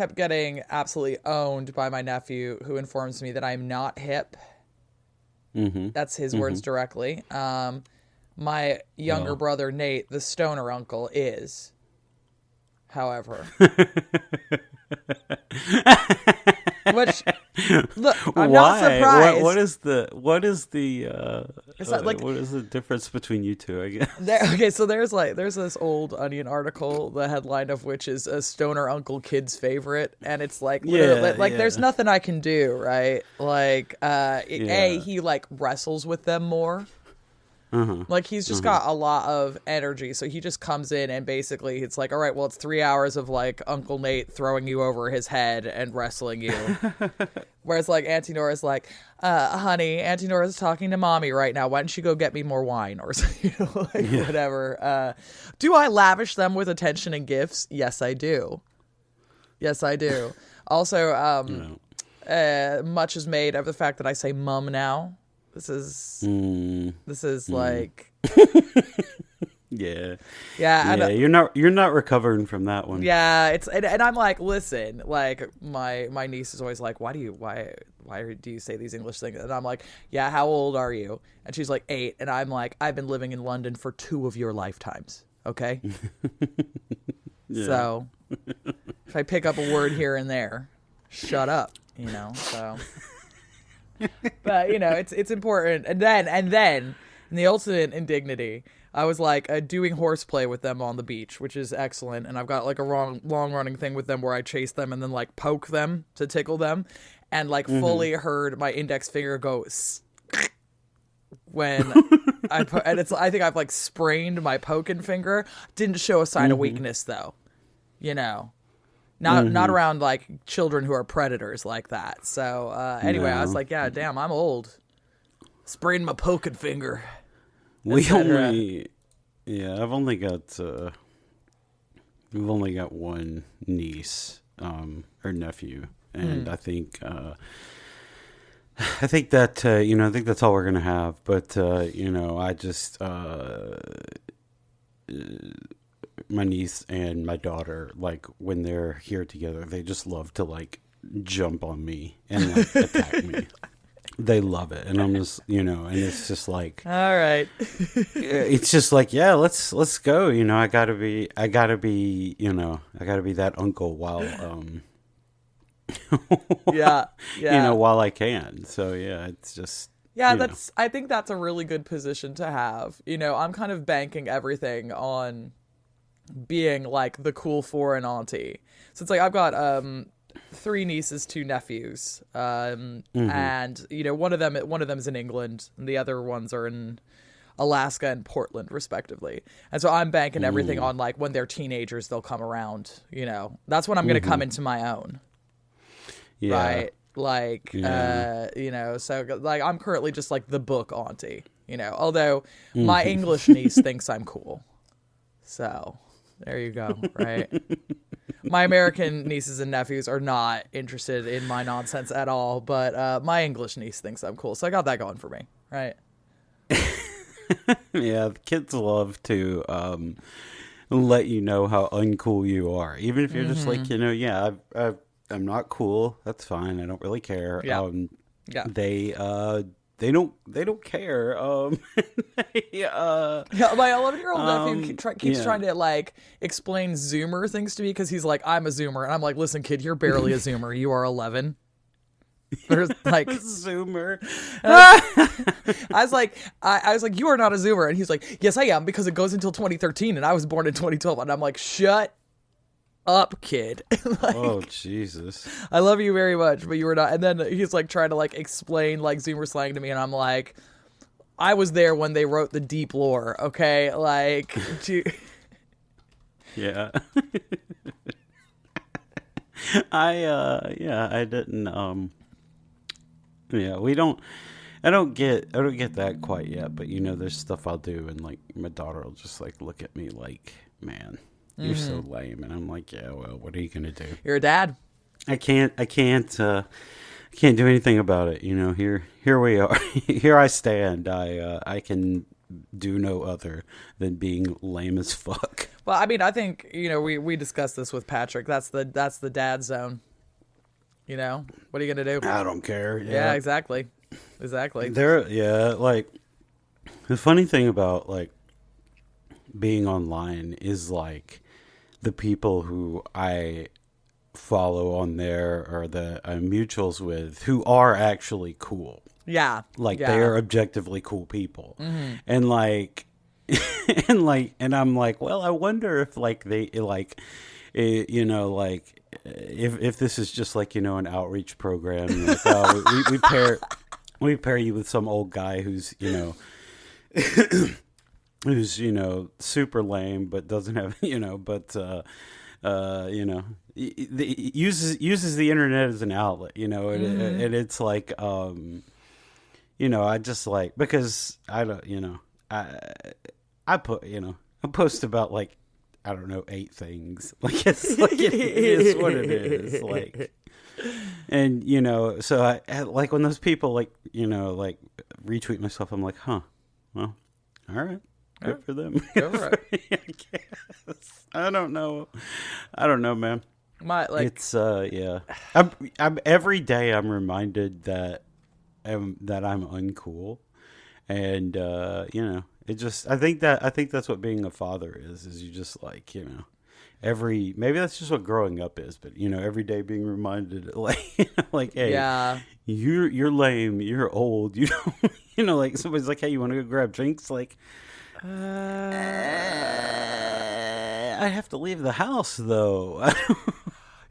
kept getting absolutely owned by my nephew, who informs me that I'm not hip. Mm-hmm. That's his Mm-hmm. words directly. My younger Well. brother, Nate, the stoner uncle, is, however. Which, look, I'm not Why? surprised. What is the It's not like what is the difference between you two? I guess. okay, so there's this old Onion article, the headline of which is a stoner uncle kid's favorite, and it's like literally, Yeah, like there's yeah, nothing I can do, right? Like yeah. he like wrestles with them more. Uh-huh. Like, he's just Uh-huh. got a lot of energy, so he just comes in and basically it's like, all right, well, it's 3 hours of, like, Uncle Nate throwing you over his head and wrestling you. Whereas, like, Auntie Nora's like, honey, Auntie Nora's talking to Mommy right now. Why don't you go get me more wine? Or, like, Yeah. whatever. Do I lavish them with attention and gifts? Yes, I do. Yes, I do. Also, much is made of the fact that I say mum now. This is like, Yeah. yeah, Yeah, and, you're not recovering from that one. yeah, and I'm like, listen, like my niece is always like, why do you say these English things? And I'm like, yeah, how old are you? And she's like 8, and I'm like, I've been living in London for 2 of your lifetimes, okay? Yeah. So if I pick up a word here and there, shut up, so. But it's important. And then in the ultimate indignity, I was like doing horseplay with them on the beach, which is excellent. And I've got like a long running thing with them where I chase them and then like poke them to tickle them, and like fully heard my index finger go when I think I've like sprained my poking finger. Didn't show a sign of weakness though, Not around like children who are predators like that. So anyway, I was No. like, yeah, damn, I'm old. Sprained my poking finger. We etc. only, yeah, we've only got one niece, or nephew, and I think that I think that's all we're gonna have. But I just my niece and my daughter, like when they're here together, they just love to like jump on me and like attack me. They love it, and I'm just and it's just like, All right. it's just like, yeah, let's go. I gotta be that uncle while Yeah. Yeah. while I can. So yeah, it's just Yeah, I think that's a really good position to have. I'm kind of banking everything on being like the cool foreign auntie. So it's like I've got 3 nieces, 2 nephews, and one of them is in England, and the other ones are in Alaska and Portland, respectively. And so I'm banking everything on like when they're teenagers, they'll come around. That's when I'm going to come into my own, yeah. right? Like, Yeah. so like I'm currently just like the book auntie. Although my English niece thinks I'm cool, so there you go, right? My American nieces and nephews are not interested in my nonsense at all, but my English niece thinks I'm cool, so I got that going for me, right? Yeah, the kids love to let you know how uncool you are, even if you're just like, yeah, I'm not cool. That's fine. I don't really care. Yeah. Yeah. They don't care. Yeah, my 11-year-old nephew keeps trying to like explain Zoomer things to me because he's like, I'm a Zoomer, and I'm like, listen, kid, you're barely a Zoomer. You are 11. There's like Zoomer. I was like, you are not a Zoomer, and he's like, yes, I am, because it goes until 2013, and I was born in 2012, and I'm like, shut up, kid. Like, Oh Jesus. I love you very much, but you were not. And then he's like trying to like explain like Zoomer slang to me, and I'm like, I was there when they wrote the deep lore, okay? Like, Yeah. I didn't yeah, I don't get that quite yet, but there's stuff I'll do, and like my daughter will just like look at me like, man, you're so lame, and I'm like, yeah, well, what are you gonna do? you're a dad. I can't do anything about it. Here we are. Here I stand. I can do no other than being lame as fuck. Well, I mean, I think, we discussed this with Patrick. That's the dad zone. What are you gonna do? I don't care. Yeah, exactly. Like the funny thing about like being online is like the people who I follow on there or that I'm mutuals with who are actually cool. Yeah. Like they are objectively cool people. Mm-hmm. And like and I'm like, well, I wonder if like they like like if this is just like, an outreach program, like, oh, we pair you with some old guy who's, who's, super lame, but doesn't have, uses the internet as an outlet, and it's like, I just like, because I don't, I post about like, I don't know, 8 things. Like it is what it is. Like, and so I like when those people like like retweet myself. I'm like, huh, well, all right, good for them. Good for me, I guess. I don't know, man. It's yeah. I'm every day I'm reminded that I'm uncool, and it just, I think that's what being a father is you just like, maybe that's just what growing up is, but every day being reminded like, like, hey, yeah, you're lame, you're old, like somebody's like, hey, you want to go grab drinks? Like, I have to leave the house though.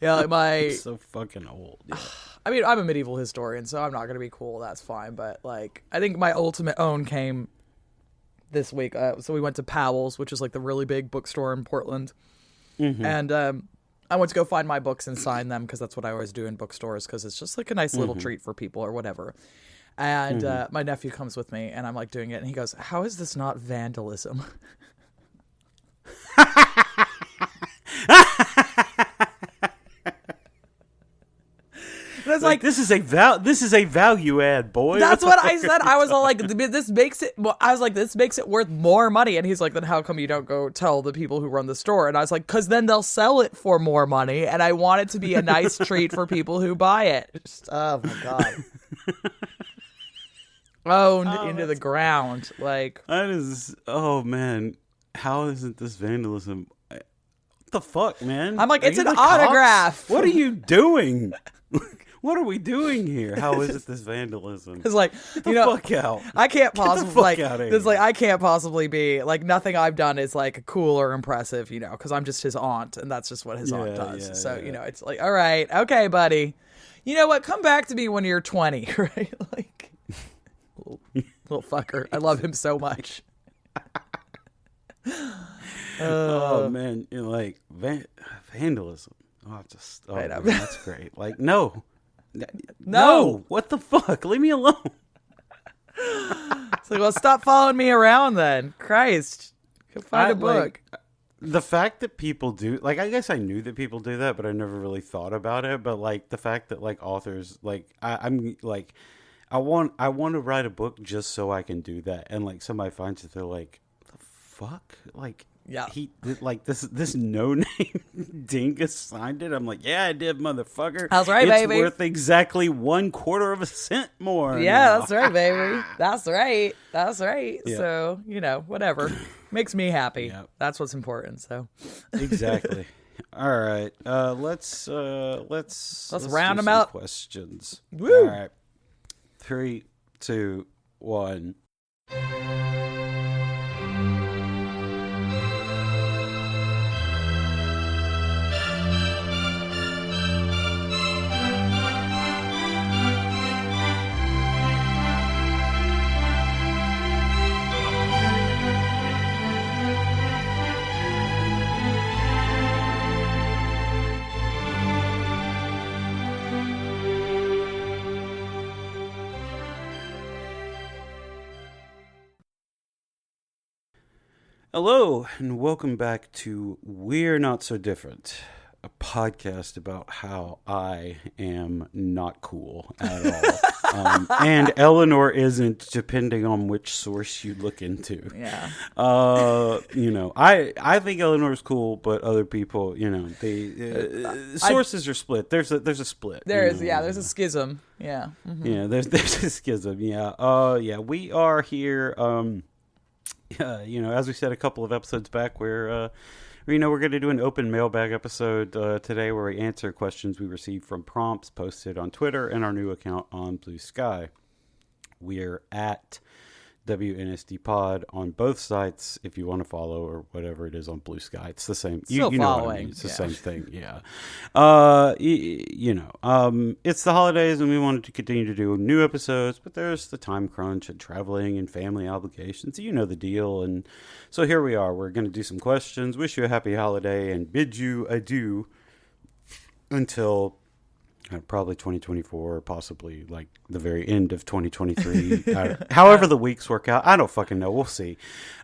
Yeah, like I'm so fucking old. Yeah. I mean, I'm a medieval historian, so I'm not going to be cool. That's fine. But like, I think my ultimate own came this week. So we went to Powell's, which is like the really big bookstore in Portland. Mm-hmm. And I went to go find my books and sign them because that's what I always do in bookstores because it's just like a nice little treat for people or whatever. And my nephew comes with me and I'm like doing it. And he goes, how is this not vandalism? It's like this is a value add, boy. That's what I said. I was all like, this makes it worth more money. And he's like, then how come you don't go tell the people who run the store? And I was like, because then they'll sell it for more money. And I want it to be a nice treat for people who buy it. Just, oh my God. Into the ground. Like, that is, oh man, how isn't this vandalism? What the fuck, man? I'm like, it's an autograph. What are you doing? What are we doing here? How is it this vandalism? It's like, get the fuck out. I can't possibly like out of it's like I can't possibly be like nothing I've done is like cool or impressive, because I'm just his aunt and that's just what his aunt does. So, it's like, all right, okay, buddy. You know what? Come back to me when you're 20, right? Like little fucker. I love him so much. Oh man, like vandalism. Oh, man, that's great. Like, no. What the fuck? Leave me alone. It's like, well, stop following me around then. Christ, go find a book. Like, the fact that people do, like, I guess I knew that people do that, but I never really thought about it. But like the fact that like authors, like, I'm like, I want to write a book just so I can do that, and like somebody finds it, they're like, the fuck, like. Yeah, he like this no name dingus signed it. I'm like, yeah, I did, motherfucker. That's right, baby. It's worth exactly 1/4 cent more. Yeah, now. That's right, baby. That's right. Yeah. So whatever makes me happy. Yeah. That's what's important. So exactly. All right, let's round them out. Questions. Woo! All right, 3, 2, 1. Hello, and welcome back to We're Not So Different. a podcast about how I am not cool at all. And Eleanor isn't, depending on which source you look into. Yeah. I think Eleanor's cool, but other people, the sources are split. There's a split. There's a schism. Yeah. Mm-hmm. Yeah, there's a schism. Yeah. We are here. As we said a couple of episodes back, we're going to do an open mailbag episode today where we answer questions we received from prompts posted on Twitter and our new account on Blue Sky. We're at WNSD Pod on both sites if you want to follow, or whatever it is on Blue Sky. It's the same. Still you know following. What I mean. It's the same thing. Yeah. It's the holidays and we wanted to continue to do new episodes, but there's the time crunch and traveling and family obligations. You know the deal. And so here we are. We're going to do some questions, wish you a happy holiday, and bid you adieu until probably 2024, or possibly like the very end of 2023. However the weeks work out, I don't fucking know. We'll see.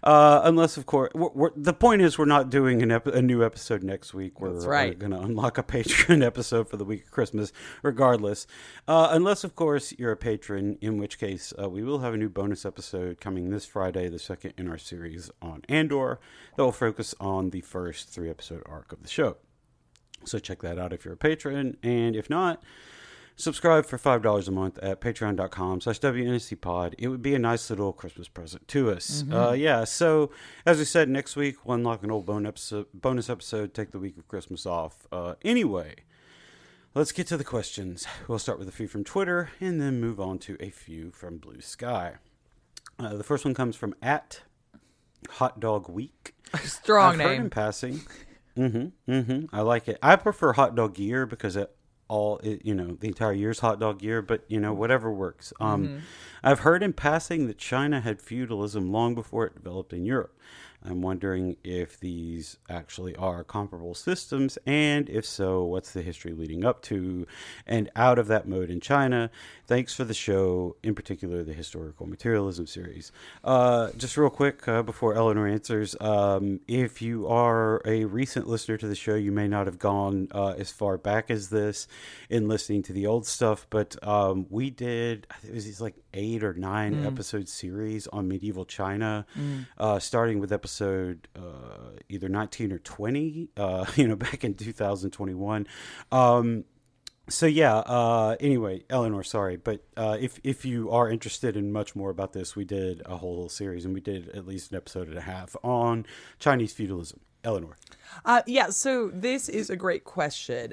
Unless, of course, the point is we're not doing a new episode next week. We're going to unlock a Patreon episode for the week of Christmas, regardless. Unless, of course, you're a patron, in which case we will have a new bonus episode coming this Friday, the second in our series on Andor, that will focus on the first 3-episode arc of the show. So check that out if you're a patron. And if not, subscribe for $5 a month at patreon.com/WNSCpod. It would be a nice little Christmas present to us. Mm-hmm. So as we said, next week we'll unlock an old bonus episode, take the week of Christmas off. Anyway, let's get to the questions. We'll start with a few from Twitter and then move on to a few from Blue Sky. The first one comes from at Hot Dog Week. Strong name. Heard in passing. I like it. I prefer hot dog year because the entire year's hot dog year, but whatever works. I've heard in passing that China had feudalism long before it developed in Europe. I'm wondering if these actually are comparable systems, and if so, what's the history leading up to and out of that mode in China? Thanks for the show, in particular the historical materialism series. Just real quick before Eleanor answers, if you are a recent listener to the show, you may not have gone as far back as this in listening to the old stuff, but we did, it was these like 8 or 9 episode series on medieval China, starting with episode either 19 or 20, back in 2021. Anyway, Eleanor, sorry, but if you are interested in much more about this, we did a whole series, and we did at least an episode and a half on Chinese feudalism. Eleanor. So this is a great question.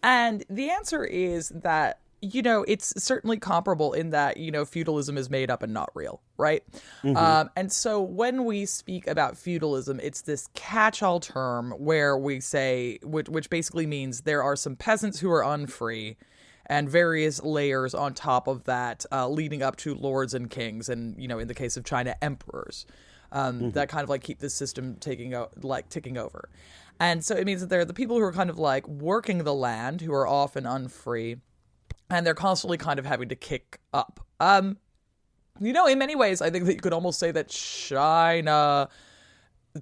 And the answer is that, it's certainly comparable in that, feudalism is made up and not real, right? Mm-hmm. And so when we speak about feudalism, it's this catch-all term where we say, which basically means there are some peasants who are unfree and various layers on top of that, leading up to lords and kings, and, in the case of China, emperors, that kind of like keep the system ticking over. And so it means that there are the people who are kind of like working the land, who are often unfree, and they're constantly kind of having to kick up. In many ways, I think that you could almost say that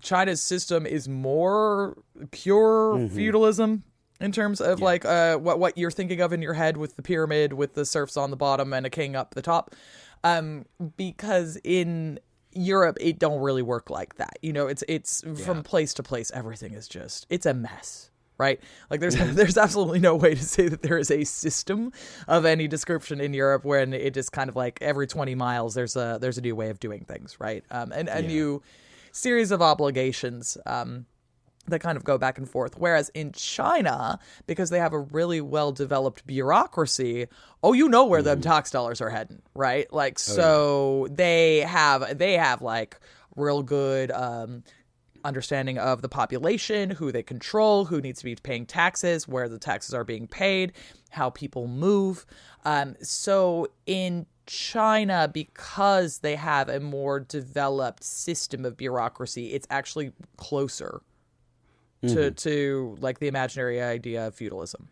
China's system is more pure feudalism in terms of what you're thinking of in your head with the pyramid, with the serfs on the bottom and a king up the top. Because in Europe, it don't really work like that. It's from place to place, everything is it's a mess. Right? Like there's absolutely no way to say that there is a system of any description in Europe when it just kind of like every 20 miles there's a new way of doing things, right? And a new series of obligations that kind of go back and forth. Whereas in China, because they have a really well developed bureaucracy, where them tax dollars are heading, right? Like they have like real good understanding of the population, who they control, who needs to be paying taxes, where the taxes are being paid, how people move. So in China, because they have a more developed system of bureaucracy, it's actually closer to like the imaginary idea of feudalism.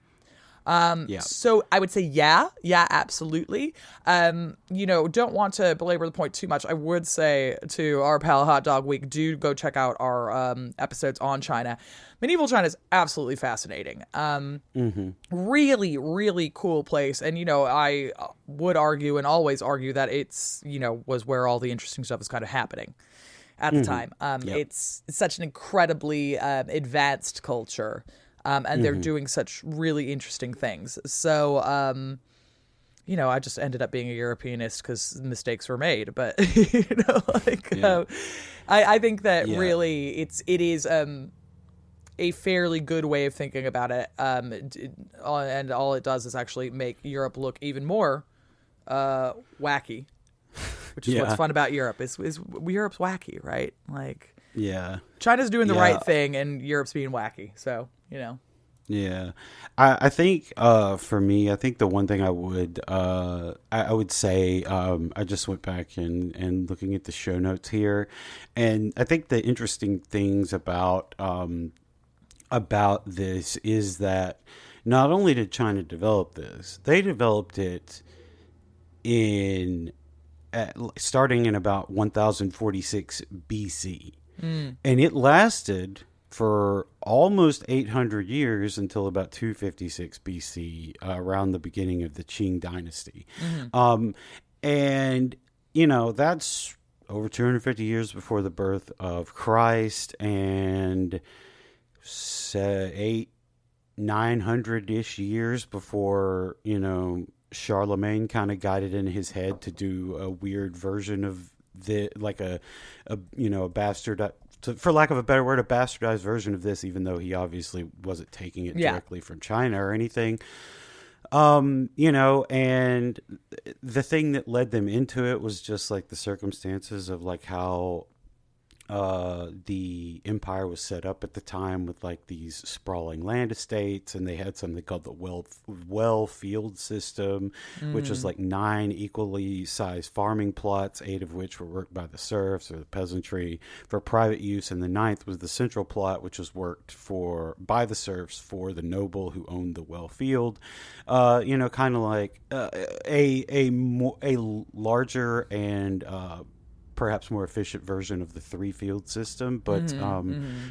Yeah. So I would say, yeah, absolutely. Don't want to belabor the point too much. I would say to our pal Hot Dog Week, do go check out our episodes on China. Medieval China is absolutely fascinating. Really, really cool place. And, I would argue and always argue that it's, was where all the interesting stuff is kind of happening at the time. Yep. It's such an incredibly advanced culture. And they're doing such really interesting things. So, I just ended up being a Europeanist because mistakes were made. But, I think that really it is a fairly good way of thinking about it. And all it does is actually make Europe look even more wacky, which is what's fun about Europe. Is Europe's wacky, right? Like, yeah, China's doing the right thing and Europe's being wacky. So, Yeah, I think for me, I think the one thing I would say, I just went back and looking at the show notes here, and I think the interesting things about this is that not only did China develop this, they developed it starting in about 1046 BC, and it lasted for almost 800 years until about 256 BC, around the beginning of the Qing dynasty. And, that's over 250 years before the birth of Christ, and 900-ish years before, Charlemagne kind of got it in his head to do a weird version of a bastard, for lack of a better word, a bastardized version of this, even though he obviously wasn't taking it directly from China or anything. And the thing that led them into it was just like the circumstances of like how the empire was set up at the time, with like these sprawling land estates, and they had something called the well field system, which was like 9 equally sized farming plots, 8 of which were worked by the serfs or the peasantry for private use, and the 9th was the central plot, which was worked by the serfs for the noble who owned the well field. Kind of like a larger and perhaps more efficient version of the 3-field system, but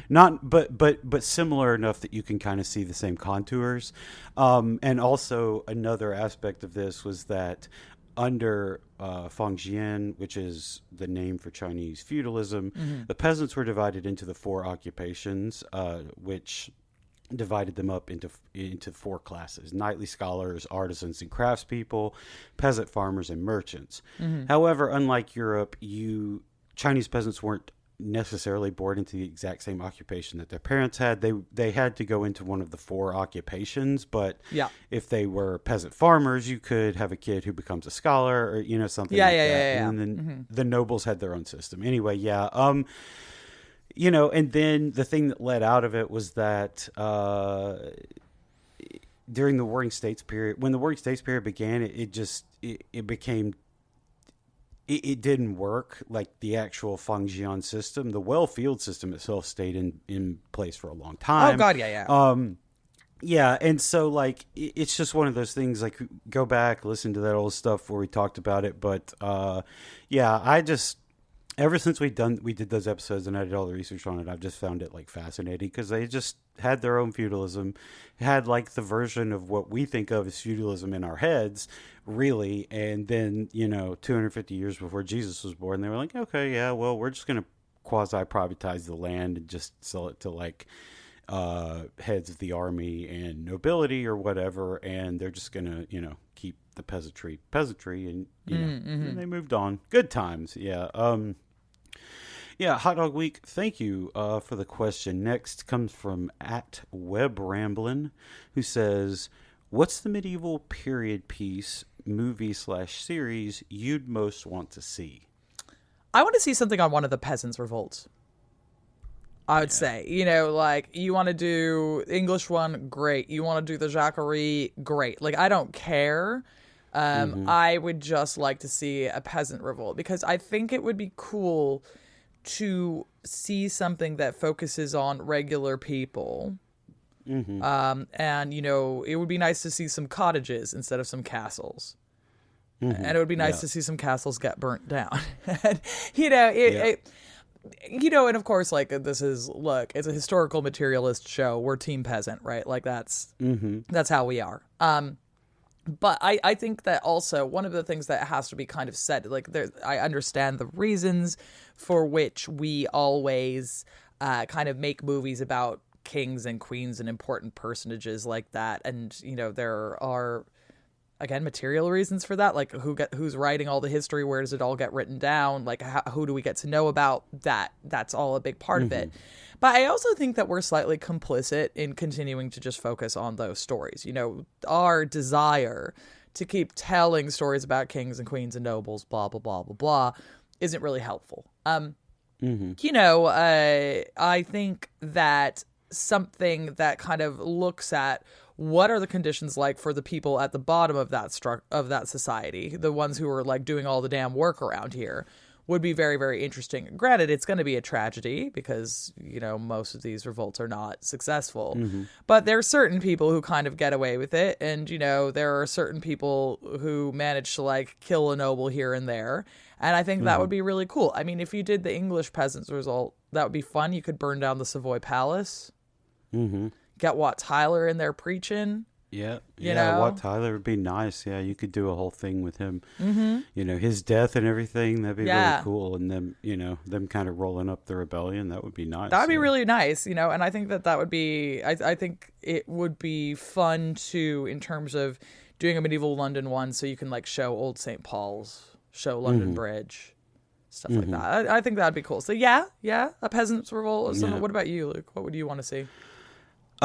but similar enough that you can kind of see the same contours. And also another aspect of this was that under Fangjian, which is the name for Chinese feudalism, the peasants were divided into the 4 occupations, which divided them up into 4 classes: knightly scholars, artisans and craftspeople, peasant farmers, and merchants. However, unlike Europe, Chinese peasants weren't necessarily born into the exact same occupation that their parents had. They had to go into one of the 4 occupations, but if they were peasant farmers, you could have a kid who becomes a scholar, or something like that. And then the nobles had their own system. Anyway, and then the thing that led out of it was that during the Warring States period, when the Warring States period began, it didn't work like the actual Fangjian system. The well field system itself stayed in place for a long time. Oh God, yeah. And so like it's just one of those things. Like, go back, listen to that old stuff where we talked about it. But ever since we did those episodes and I did all the research on it, I've just found it like fascinating, because they just had their own feudalism, had like the version of what we think of as feudalism in our heads, really. And then, 250 years before Jesus was born, they were like, okay, yeah, well, we're just going to quasi-privatize the land and just sell it to like heads of the army and nobility or whatever. And they're just going to, keep the peasantry, and, and they moved on. Good times. Yeah. Hot Dog Week, thank you for the question. Next comes from @WebRamblin', who says, what's the medieval period piece, movie/series you'd most want to see? I want to see something on one of the peasants' revolts. I would say, like, you want to do English one, great. You want to do the Jacquerie, great. Like, I don't care. I would just like to see a peasant revolt, because I think it would be cool to see something that focuses on regular people And, it would be nice to see some cottages instead of some castles. And it would be nice to see some castles get burnt down. And, and of course, like, it's a historical materialist show. We're team peasant, right? Like, that's how we are. But I think that also one of the things that has to be kind of said, like, I understand the reasons for which we always kind of make movies about kings and queens and important personages like that. And, there are, again, material reasons for that. Like, who's writing all the history? Where does it all get written down? Like, who do we get to know about that? That's all a big part of it. But I also think that we're slightly complicit in continuing to just focus on those stories. Our desire to keep telling stories about kings and queens and nobles, blah, blah, blah, blah, blah, isn't really helpful. I think that something that kind of looks at what are the conditions like for the people at the bottom of that society, the ones who are like doing all the damn work around here, would be very, very interesting. Granted, it's going to be a tragedy because, most of these revolts are not successful. But there are certain people who kind of get away with it. And, there are certain people who manage to, like, kill a noble here and there. And I think that would be really cool. I mean, if you did the English peasants result, that would be fun. You could burn down the Savoy Palace. Get Wat Tyler in there preaching. Yeah, Wat Tyler would be nice. Yeah, you could do a whole thing with him. His death and everything. That'd be really cool. And them, them kind of rolling up the rebellion. That would be nice. That would be really nice. And I think that would be. I think it would be fun too in terms of doing a medieval London one, so you can like show Old St. Paul's, show London Bridge, stuff like that. I think that'd be cool. So yeah, a peasants revolt. So what about you, Luke? What would you want to see?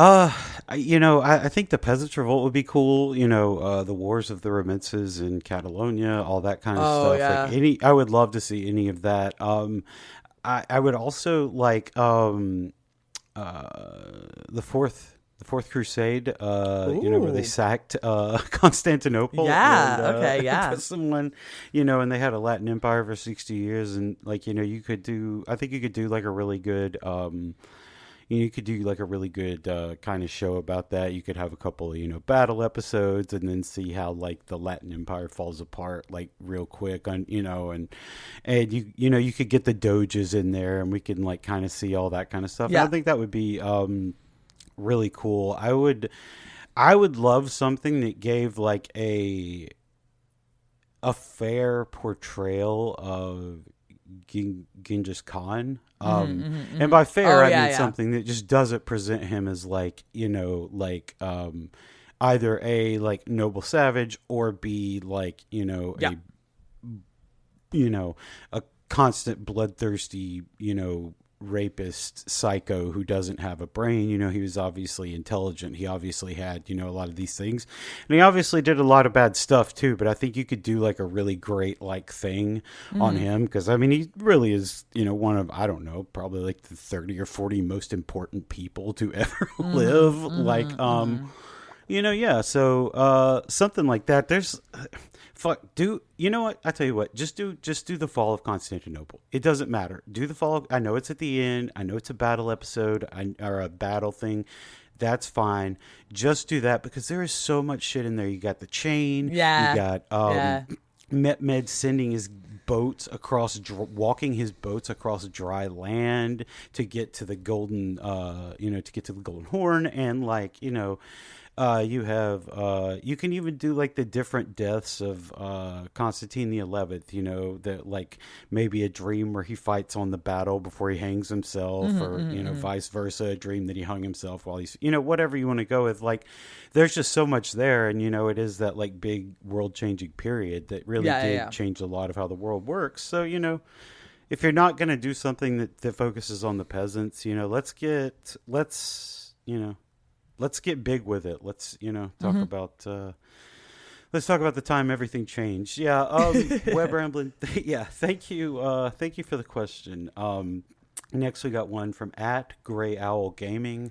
I think the Peasants' Revolt would be cool. The Wars of the Remences in Catalonia, all that kind of stuff. Yeah. I would love to see any of that. I would also like the Fourth Crusade. Where they sacked Constantinople. Yeah. Someone, and they had a Latin Empire for 60 years, and like you could do. I think you could do like a really good. You could do like a really good kind of show about that. You could have a couple of, battle episodes and then see how like the Latin Empire falls apart like real quick on, and you could get the doges in there and we can like kind of see all that kind of stuff. Yeah. I think that would be really cool. I would love something that gave like a fair portrayal of Genghis Khan. And by fair, I mean something that just doesn't present him as like, either a like noble savage or be like, a constant bloodthirsty, rapist psycho who doesn't have a brain. He was obviously intelligent. He obviously had, a lot of these things, and he obviously did a lot of bad stuff too, but I think you could do like a really great like thing on him, because I mean he really is, one of, I don't know, probably like the 30 or 40 most important people to ever live. So something like that. There's you know what? I tell you what, just do the fall of Constantinople. It doesn't matter. Do the fall. I know it's at the end. I know it's a battle episode or a battle thing. That's fine. Just do that, because there is so much shit in there. You got the chain. Yeah. You got Mehmed sending his boats across, walking his boats across dry land to get to the golden, to get to the Golden Horn, and like, you have you can even do like the different deaths of Constantine the 11th, that like maybe a dream where he fights on the battle before he hangs himself, or vice versa, a dream that he hung himself while he's, whatever you want to go with. Like there's just so much there, and it is that like big world changing period that really did change a lot of how the world works. So if you're not going to do something that focuses on the peasants, let's get big with it. Let's, talk about, let's talk about the time everything changed. Yeah. Web Rambling. Yeah. Thank you. Thank you for the question. Next we got one from @GrayOwlGaming,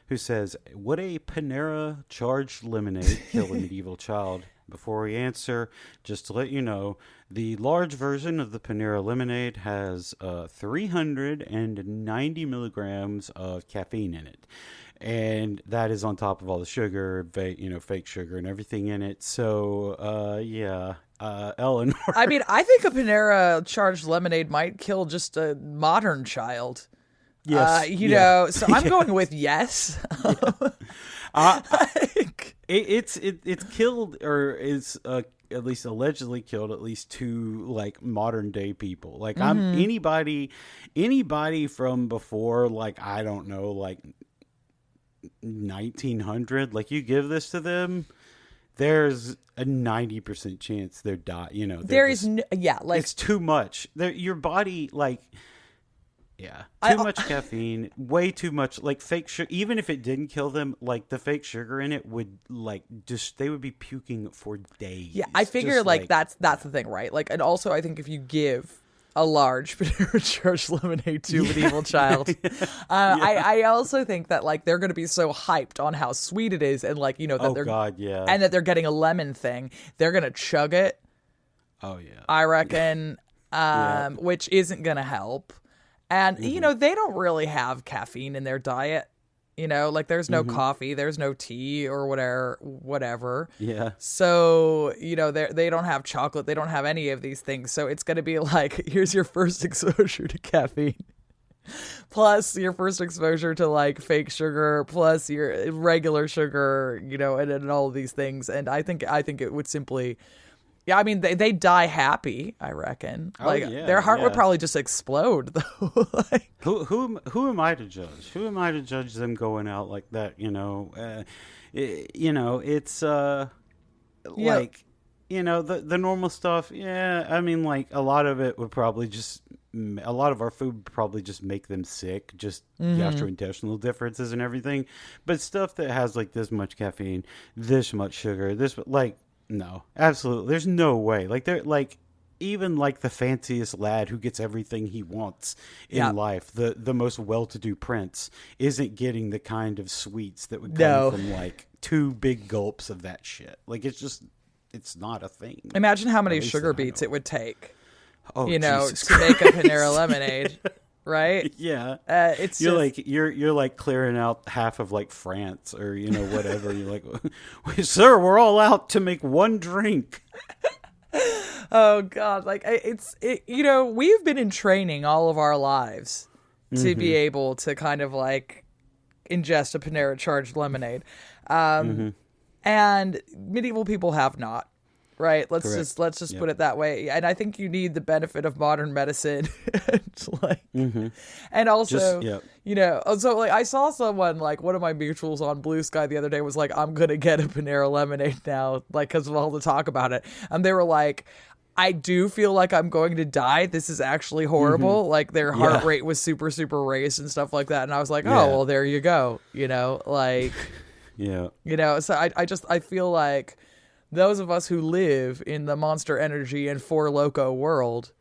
who says, would a Panera charged lemonade kill a medieval child? Before we answer, just to let you know, the large version of the Panera lemonade has 390 milligrams of caffeine in it. and that is on top of all the sugar, fake sugar and everything in it. So, Eleanor. I mean, I think a Panera charged lemonade might kill just a modern child. Yes. So I'm going with yes. It's killed, or is at least allegedly killed, at least 2 like modern day people. Like I'm anybody from before, like, I don't know, like 1900. Like you give this to them, there's a 90% chance they're die. It's too much. Your body, like. Yeah, too much caffeine, way too much, like fake sugar. Even if it didn't kill them, like the fake sugar in it would they would be puking for days. Yeah, I figure that's the thing, right? Like, and also I think if you give a large Panera Charged lemonade to an evil child, I also think that like they're going to be so hyped on how sweet it is, and like that and that they're getting a lemon thing, they're going to chug it. Oh yeah, I reckon, which isn't going to help. And, they don't really have caffeine in their diet. Like there's no coffee, there's no tea or whatever. Yeah. So, they don't have chocolate. They don't have any of these things. So it's going to be like, here's your first exposure to caffeine. Plus your first exposure to like fake sugar, plus your regular sugar, and all of these things. And I think it would simply... Yeah, I mean, they die happy, I reckon. Their heart would probably just explode, though. Who am I to judge? Who am I to judge them going out like that? It's the normal stuff. Yeah, I mean, like a lot of it would probably a lot of our food would probably just make them sick, just gastrointestinal differences and everything. But stuff that has like this much caffeine, this much sugar, no, absolutely. There's no way. Like they're like, even like the fanciest lad who gets everything he wants in life, the most well-to-do prince, isn't getting the kind of sweets that would come from like 2 big gulps of that shit. Like it's not a thing. Imagine how many sugar beets it would take, to make a Panera lemonade. Right? Yeah. It's you're like clearing out half of like France or whatever. You're like, sir, we're all out to make one drink. Oh God! Like we've been in training all of our lives to be able to kind of like ingest a Panera Charged lemonade, and medieval people have not. Right. Let's just put it that way. And I think you need the benefit of modern medicine. And also, so like I saw someone, like one of my mutuals on Blue Sky the other day was like, I'm going to get a Panera lemonade now, like, because of all the talk about it. And they were like, I do feel like I'm going to die. This is actually horrible. Like their heart rate was super, super raised and stuff like that. And I was like, oh, well, there you go. So I feel like those of us who live in the Monster Energy and Four Loko world,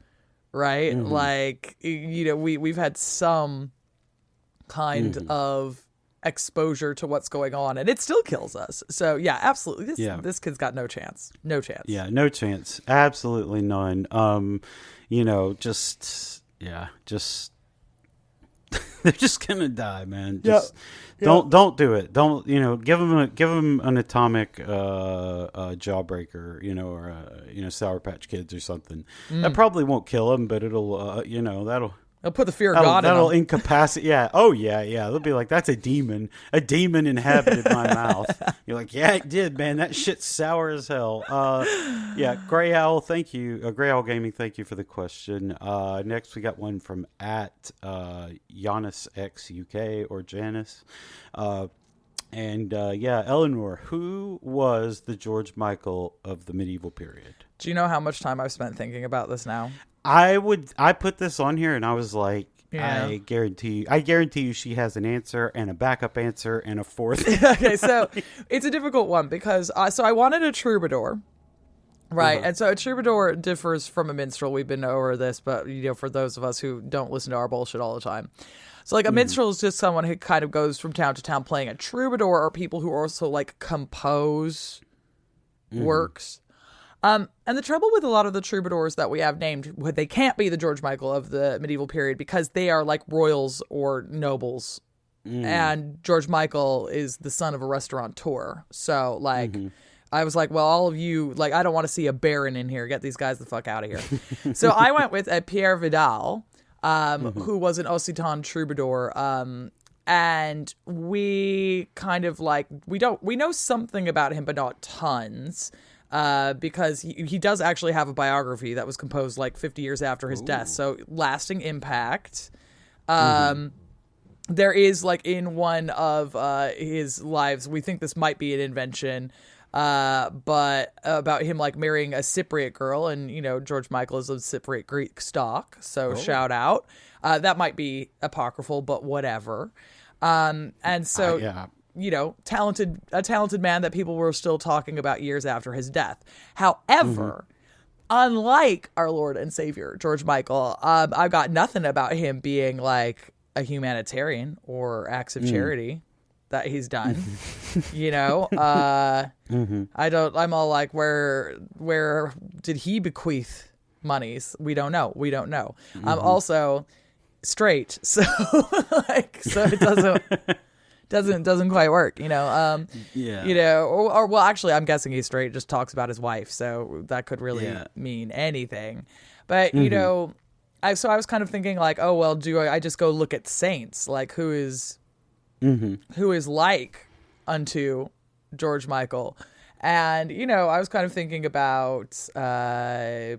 right? Like, we've had some kind of exposure to what's going on, and it still kills us. So yeah, absolutely. This kid's got no chance. No chance. Yeah, no chance. Absolutely none. They're just gonna die, man. Don't do it. Don't give them an atomic jawbreaker, or Sour Patch Kids or something. That probably won't kill them, but it'll It'll put the fear of God in them. That'll incapacitate. Yeah. Oh yeah. They'll be like, that's a demon. A demon inhabited my mouth. You're like, yeah, it did, man. That shit's sour as hell. Gray Owl, thank you. Gray Owl Gaming, thank you for the question. Next we got one from @Giannis X UK or Janice. Eleanor, who was the George Michael of the medieval period? Do you know how much time I've spent thinking about this now? I put this on here and I was like, I guarantee you she has an answer and a backup answer and a fourth. Okay, so it's a difficult one because I wanted a troubadour. Right. And so a troubadour differs from a minstrel. We've been over this, but for those of us who don't listen to our bullshit all the time. So like a minstrel is just someone who kind of goes from town to town playing. A troubadour are people who also like compose works. And the trouble with a lot of the troubadours that we have named, they can't be the George Michael of the medieval period because they are like royals or nobles and George Michael is the son of a restaurateur. So like, I was like, well, all of you, like, I don't want to see a baron in here. Get these guys the fuck out of here. So I went with Pierre Vidal, who was an Occitan troubadour. And we kind of like, we know something about him, but not tons. Because he does actually have a biography that was composed like 50 years after his death. So lasting impact. There is like in one of his lives, we think this might be an invention, but about him like marrying a Cypriot girl, and you know George Michael is of Cypriot Greek stock, so shout out. That might be apocryphal, but whatever. And so you know, a talented man that people were still talking about years after his death. However, unlike our Lord and Savior George Michael, I've got nothing about him being like a humanitarian or acts of charity that he's done. You know, I'm all like, where did he bequeath monies? We don't know. I'm also straight, so like, so it doesn't quite work, you know. You know, or well, actually, I'm guessing he's straight. Just talks about his wife, so that could really mean anything. But you know, I was kind of thinking like, oh well, do I just go look at saints, like who is like unto George Michael? And, you know, I was kind of thinking about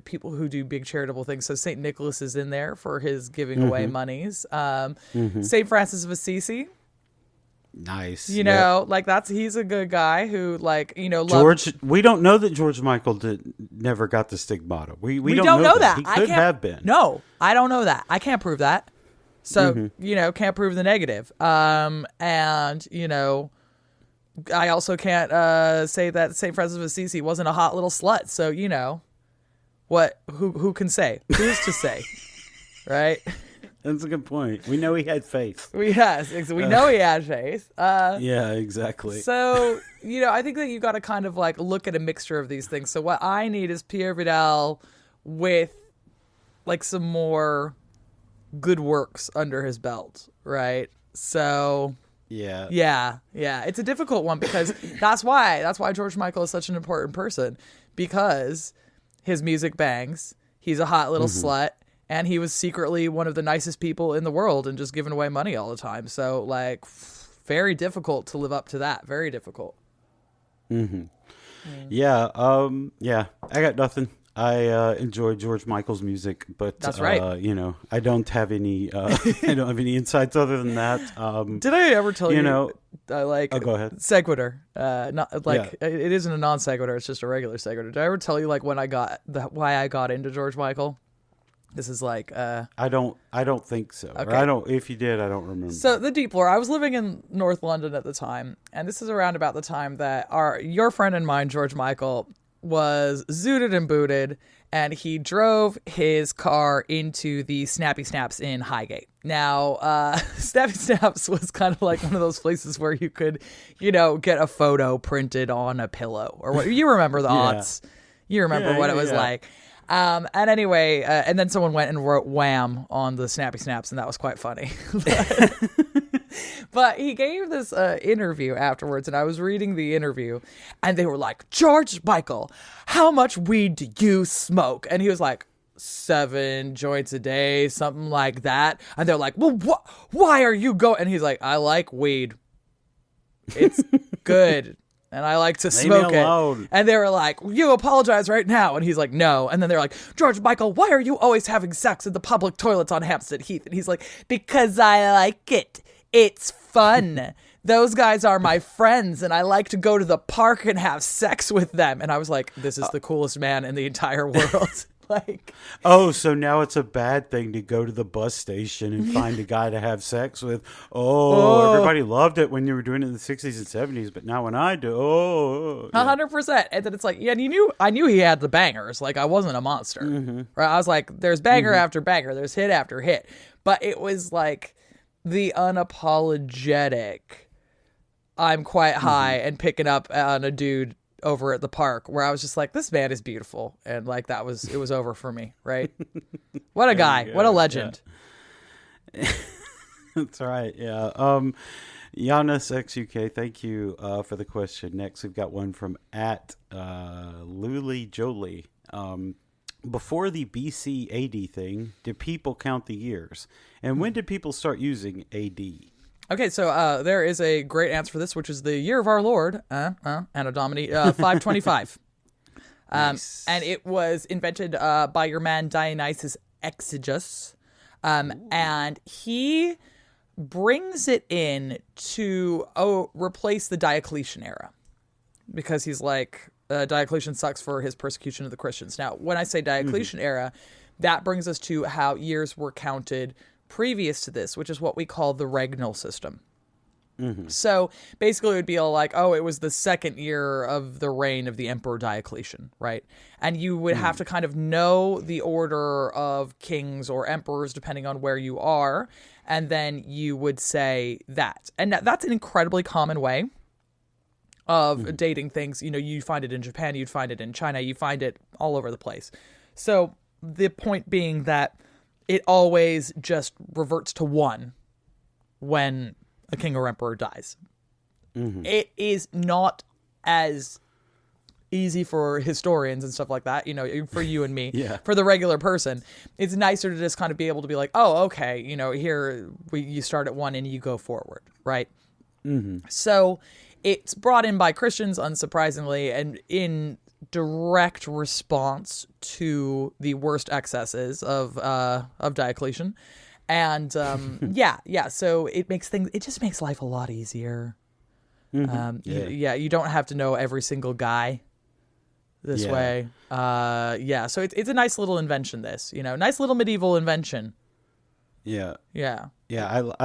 people who do big charitable things. So St. Nicholas is in there for his giving away monies. St. Francis of Assisi. Nice. You know, like he's a good guy who, like, you know, we don't know that George Michael never got the stigmata. We don't know that. He could have been. No, I don't know that. I can't prove that. So, you know, can't prove the negative. And, you know, I also can't say that St. Francis of Assisi wasn't a hot little slut. So, you know, who can say? Who's to say? Right? That's a good point. We know he had faith. We know he had faith. Yeah, exactly. So, you know, I think that you got to kind of like look at a mixture of these things. So what I need is Pierre Vidal with like some more good works under his belt, right? So yeah, it's a difficult one because that's why George Michael is such an important person, because his music bangs, he's a hot little slut, and he was secretly one of the nicest people in the world and just giving away money all the time. So like, very difficult to live up to that. Very difficult. Yeah, I got nothing. I enjoy George Michael's music, but that's right. You know, I don't have any. I don't have any insights other than that. Did I ever tell you? You know, like go ahead. Sequitur. Not like it isn't a non sequitur. It's just a regular sequitur. Did I ever tell you like when I got why I got into George Michael? This is like I don't think so. Okay. Or I don't. If you did, I don't remember. So the deep lore. I was living in North London at the time, and this is around about the time that your friend and mine, George Michael, was zooted and booted, and he drove his car into the Snappy Snaps in Highgate. Now, Snappy Snaps was kind of like one of those places where you could, you know, get a photo printed on a pillow or what. You remember the aughts. You remember what it was like. And anyway, and then someone went and wrote Wham on the Snappy Snaps, and that was quite funny. But he gave this interview afterwards, and I was reading the interview, and they were like, George Michael, how much weed do you smoke? And he was like, 7 joints a day, something like that. And they're like, well, why are you going? And he's like, I like weed. It's good. And I like to smoke it. And they were like, you apologize right now. And he's like, no. And then they're like, George Michael, why are you always having sex in the public toilets on Hampstead Heath? And he's like, because I like it. It's fun. Those guys are my friends, and I like to go to the park and have sex with them. And I was like, this is the coolest man in the entire world. Like, oh, so now it's a bad thing to go to the bus station and find a guy to have sex with. Everybody loved it when you were doing it in the 60s and 70s, but now when I do, 100%. And then it's like, yeah, and I knew he had the bangers. Like, I wasn't a monster. Right? I was like, there's banger after banger, there's hit after hit. But it was like the unapologetic, I'm quite high and picking up on a dude over at the park, where I was just like, this man is beautiful. And like, it was over for me. Right. What a guy. What a legend. That's right. Yeah. Giannis XUK, thank you for the question. Next, we've got one from at Luli Jolie. Before the BC AD thing, did people count the years? And when did people start using AD? Okay, so there is a great answer for this, which is the year of our Lord, Anno Domini, 525. Nice. And it was invented by your man Dionysius Exiguus. And he brings it in to replace the Diocletian era. Because he's like, Diocletian sucks for his persecution of the Christians. Now, when I say Diocletian era, that brings us to how years were counted previous to this, which is what we call the regnal system. So basically it would be all like, oh, it was the second year of the reign of the Emperor Diocletian, right? And you would have to kind of know the order of kings or emperors depending on where you are, and then you would say that. And that's an incredibly common way of dating things. You know, you find it in Japan, you'd find it in China, you find it all over the place. So the point being that it always just reverts to one when a king or emperor dies. It is not as easy for historians and stuff like that, you know, for you and me. For the regular person, it's nicer to just kind of be able to be like, oh, okay, you know, here you start at one and you go forward, right? So it's brought in by Christians, unsurprisingly, and in direct response to the worst excesses of Diocletian. And so it just makes life a lot easier. You don't have to know every single guy this way. So it's a nice little invention, this, you know, nice little medieval invention. I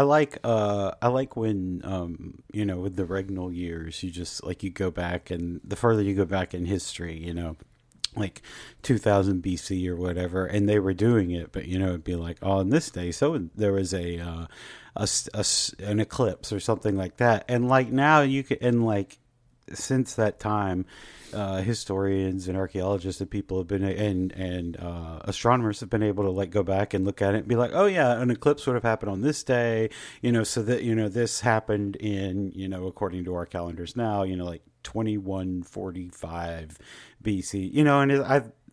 like when you know, with the regnal years, you just like, you go back, and the further you go back in history, you know, like 2000 BC or whatever, and they were doing it, but you know, it'd be like, oh, on this day, so there was an eclipse or something like that, and like now you could, and like since that time, historians and archaeologists and people have been, and astronomers have been able to like go back and look at it and be like, oh yeah, an eclipse would have happened on this day, you know, so that, you know, this happened in, you know, according to our calendars now, you know, like 2145 BC, you know, and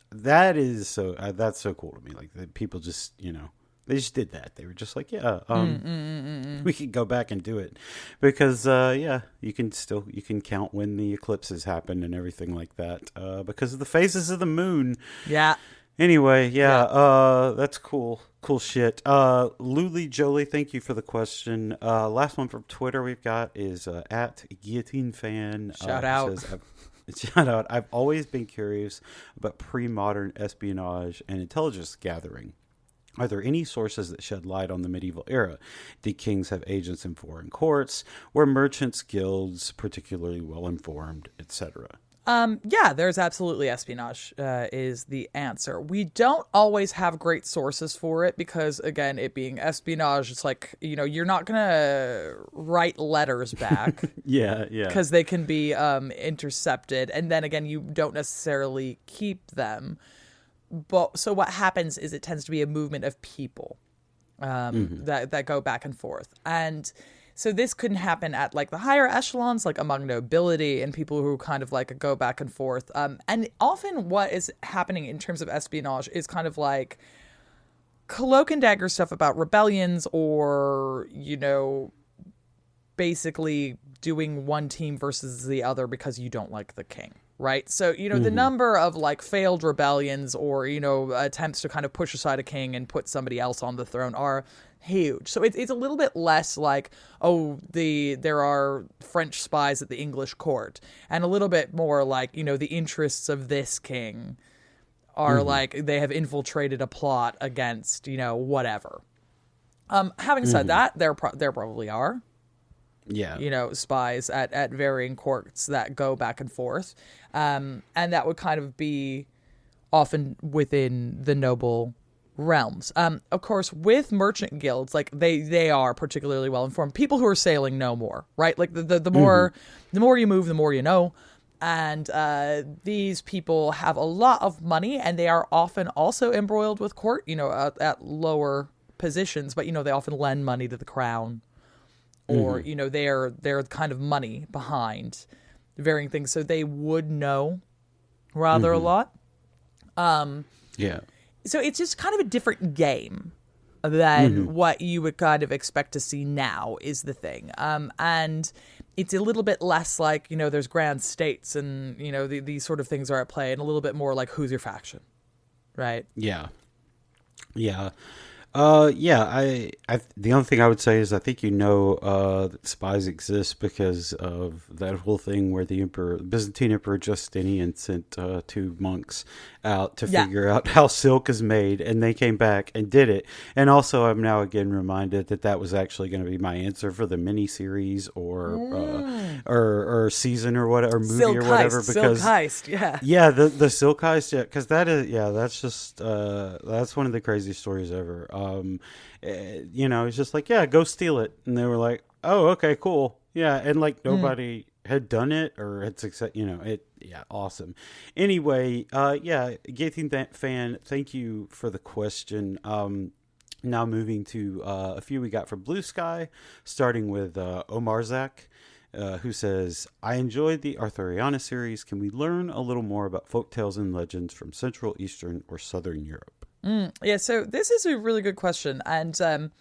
that's so cool to me. Like, the people just, you know, they just did that. They were just like, we can go back and do it, because you can count when the eclipses happen and everything like that, because of the phases of the moon. Anyway, that's cool shit. Luli Jolie, thank you for the question. Last one from Twitter we've got is at Guillotine Fan. Shout out. Shout out. I've always been curious about pre-modern espionage and intelligence gathering. Are there any sources that shed light on the medieval era? Did kings have agents in foreign courts? Were merchants' guilds particularly well informed, etc.? There's absolutely espionage, is the answer. We don't always have great sources for it because, again, it being espionage, it's like, you know, you're not going to write letters back. Because they can be intercepted. And then, again, you don't necessarily keep them. But so what happens is it tends to be a movement of people that go back and forth. And so this couldn't happen at like the higher echelons, like among nobility and people who kind of like go back and forth. And often what is happening in terms of espionage is kind of like cloak and dagger stuff about rebellions, or, you know, basically doing one team versus the other because you don't like the king. Right. So, you know, the number of like failed rebellions or, you know, attempts to kind of push aside a king and put somebody else on the throne are huge. So it's a little bit less like, oh, there are French spies at the English court, and a little bit more like, you know, the interests of this king are like they have infiltrated a plot against, you know, whatever. Having said that, there probably are. You know, spies at varying courts that go back and forth. And that would kind of be often within the noble realms. Of course, with merchant guilds, like they are particularly well informed. People who are sailing know more, right? Like the more you move, the more you know. And these people have a lot of money, and they are often also embroiled with court, you know, at lower positions, but they often lend money to the crown, or they're kind of money behind varying things, so they would know rather a lot. Yeah. So it's just kind of a different game than what you would kind of expect to see now is the thing. And it's a little bit less like, there's grand states and, these sort of things are at play, and a little bit more like who's your faction, right? Yeah. Yeah. The only thing I would say is I think that spies exist because of that whole thing where the Byzantine Emperor Justinian sent 2 monks out to figure out how silk is made, and they came back and did it. And also, I'm now again reminded that was actually going to be my answer for the miniseries or season or whatever, or movie Silk or whatever. Heist, because Silk Heist, the Silk Heist, because that's just that's one of the craziest stories ever. It's just like, go steal it, and they were like, oh, okay, cool, and like nobody had done it or had success, awesome. Anyway, Gathing fan, thank you for the question. Now moving to a few we got from Blue Sky, starting with Omar Zak, who says, I enjoyed the Arthuriana series. Can we learn a little more about folktales and legends from Central, Eastern, or Southern Europe? So this is a really good question. And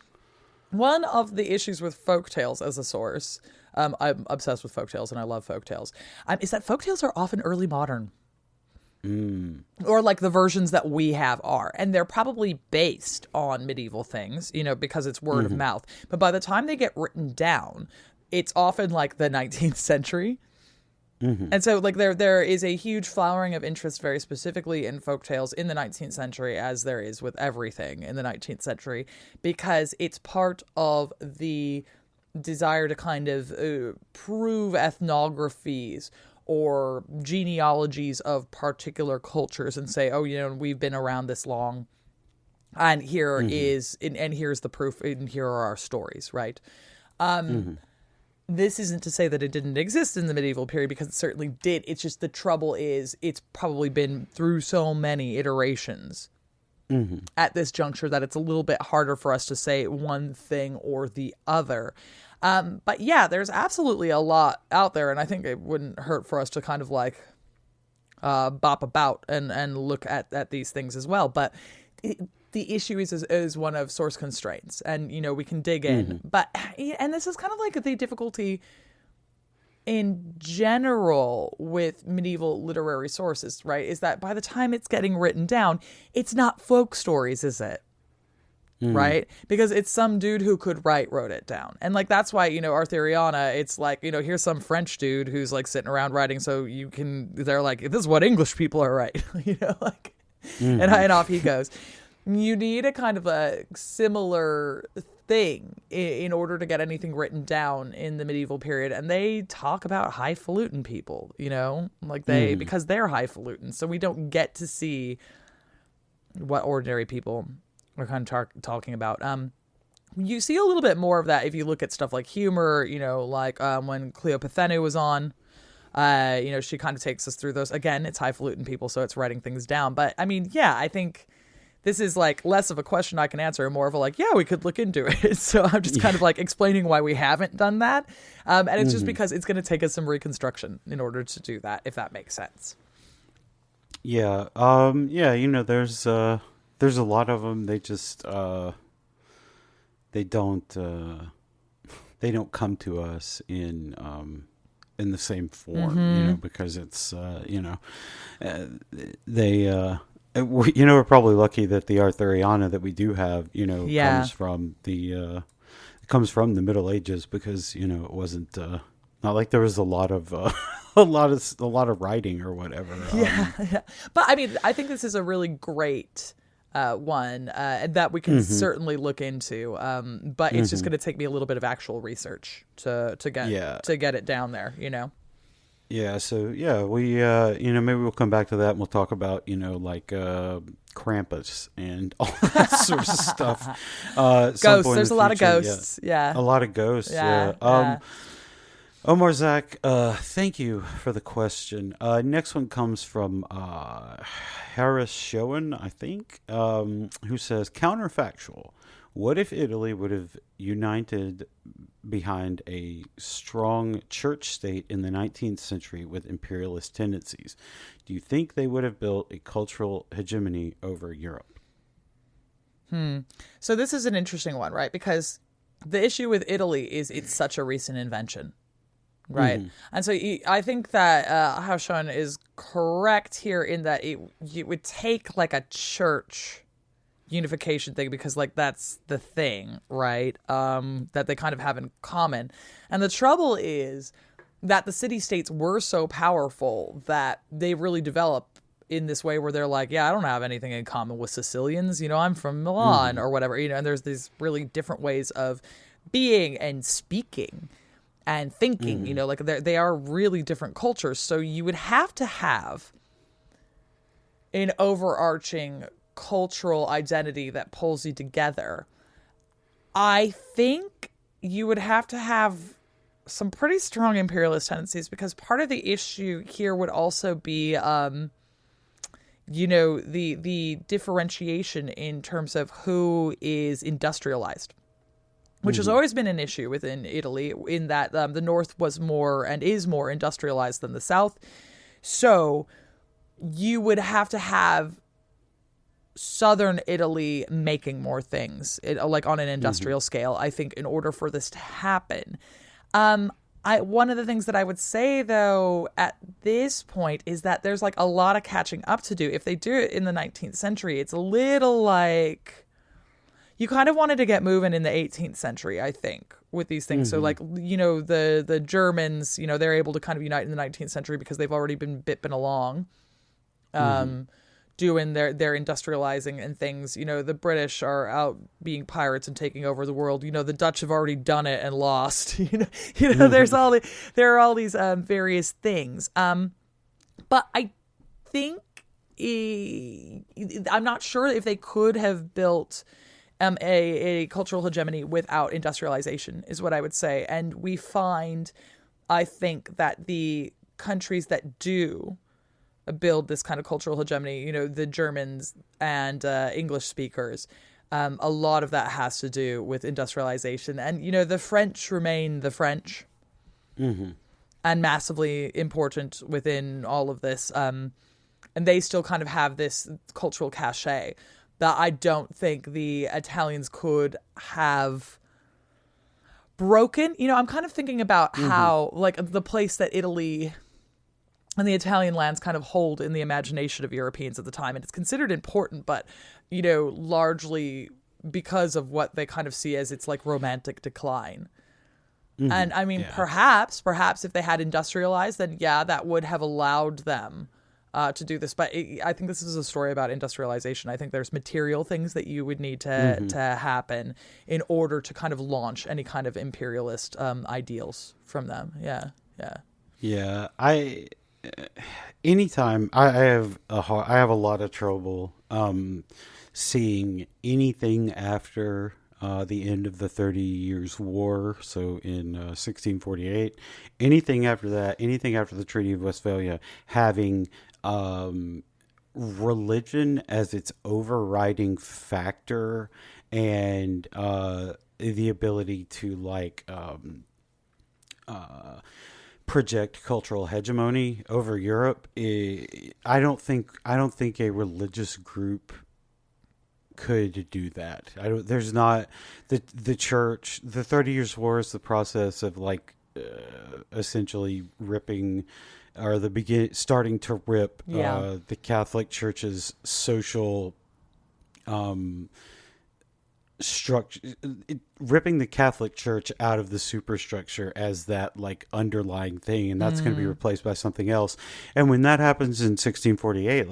one of the issues with folktales as a source, I'm obsessed with folktales and I love folktales, is that folktales are often early modern. Or like the versions that we have are. And they're probably based on medieval things, because it's word of mouth. But by the time they get written down, it's often like the 19th century. And so like there is a huge flowering of interest very specifically in folktales in the 19th century, as there is with everything in the 19th century, because it's part of the desire to kind of prove ethnographies or genealogies of particular cultures and say, oh, we've been around this long, and here is and here's the proof, and here are our stories, right? This isn't to say that it didn't exist in the medieval period, because it certainly did. It's just the trouble is it's probably been through so many iterations at this juncture that it's a little bit harder for us to say one thing or the other. But there's absolutely a lot out there, and I think it wouldn't hurt for us to kind of like bop about and look at these things as well. But the issue is one of source constraints, and we can dig in, and this is kind of like the difficulty in general with medieval literary sources, right? Is that by the time it's getting written down, it's not folk stories, is it? Right? Because it's some dude who could wrote it down. And like, that's why, Arthuriana, it's like, here's some French dude who's like sitting around writing. So they're like, this is what English people are right. And off he goes. You need a kind of a similar thing in order to get anything written down in the medieval period. And they talk about highfalutin people, because they're highfalutin. So we don't get to see what ordinary people are kind of talking about. You see a little bit more of that if you look at stuff like humor, when Cleopatra was on, she kind of takes us through those. Again, it's highfalutin people, so it's writing things down. But I mean, I think this is like less of a question I can answer and more of a like, we could look into it. So I'm just kind of like explaining why we haven't done that. And it's just because it's going to take us some reconstruction in order to do that, if that makes sense. Yeah. There's a lot of them. They just they don't come to us in the same form, because it's we're probably lucky that the Arthuriana that we do have, comes from the Middle Ages, because it wasn't not like there was a lot of a lot of writing or whatever. But I mean, I think this is a really great one that we can certainly look into. But it's just going to take me a little bit of actual research to get it down there, Yeah, so we maybe we'll come back to that and we'll talk about Krampus and all that sort of stuff. Ghosts. There's a lot of ghosts. Yeah. A lot of ghosts. Yeah. Omar Zak, thank you for the question. Next one comes from Harris Showen, I think, who says, counterfactual. What if Italy would have united behind a strong church state in the 19th century with imperialist tendencies? Do you think they would have built a cultural hegemony over Europe? So this is an interesting one, right? Because the issue with Italy is it's such a recent invention, right? And so I think that Haushon is correct here in that it would take like a church unification thing, because like that's the thing, right? That they kind of have in common. And the trouble is that the city states were so powerful that they really develop in this way where they're like, yeah, I don't have anything in common with Sicilians, I'm from Milan or whatever, and there's these really different ways of being and speaking and thinking, like they are really different cultures. So you would have to have an overarching cultural identity that pulls you together. I think you would have to have some pretty strong imperialist tendencies, because part of the issue here would also be, the differentiation in terms of who is industrialized, which has always been an issue within Italy, in that the North was more and is more industrialized than the South. So you would have to have Southern Italy making more things, like on an industrial scale, I think, in order for this to happen. One of the things that I would say, though, at this point is that there's like a lot of catching up to do. If they do it in the 19th century, it's a little like you kind of wanted to get moving in the 18th century, I think, with these things. So like, the Germans, they're able to kind of unite in the 19th century because they've already been bipping along. Doing their industrializing and things. The British are out being pirates and taking over the world. The Dutch have already done it and lost. There are all these various things. But I think I'm not sure if they could have built a cultural hegemony without industrialization, is what I would say. And we find, I think, that the countries that do build this kind of cultural hegemony, the Germans and English speakers, a lot of that has to do with industrialization. And, the French remain the French and massively important within all of this. And they still kind of have this cultural cachet that I don't think the Italians could have broken. I'm kind of thinking about how, like, the place that Italy and the Italian lands kind of hold in the imagination of Europeans at the time. And it's considered important, but, largely because of what they kind of see as its like romantic decline. And I mean, perhaps if they had industrialized, then yeah, that would have allowed them to do this. But I think this is a story about industrialization. I think there's material things that you would need to happen in order to kind of launch any kind of imperialist ideals from them. Yeah. Anytime I have a lot of trouble seeing anything after the end of the 30 Years' War, so in 1648, anything after that, anything after the Treaty of Westphalia, having religion as its overriding factor, and the ability to project cultural hegemony over Europe. I don't think a religious group could do that. There's not the church. The 30 Years' War is the process of essentially ripping, or starting to rip the Catholic Church's social structure, ripping the Catholic Church out of the superstructure as that underlying thing, and that's going to be replaced by something else. And when that happens in 1648,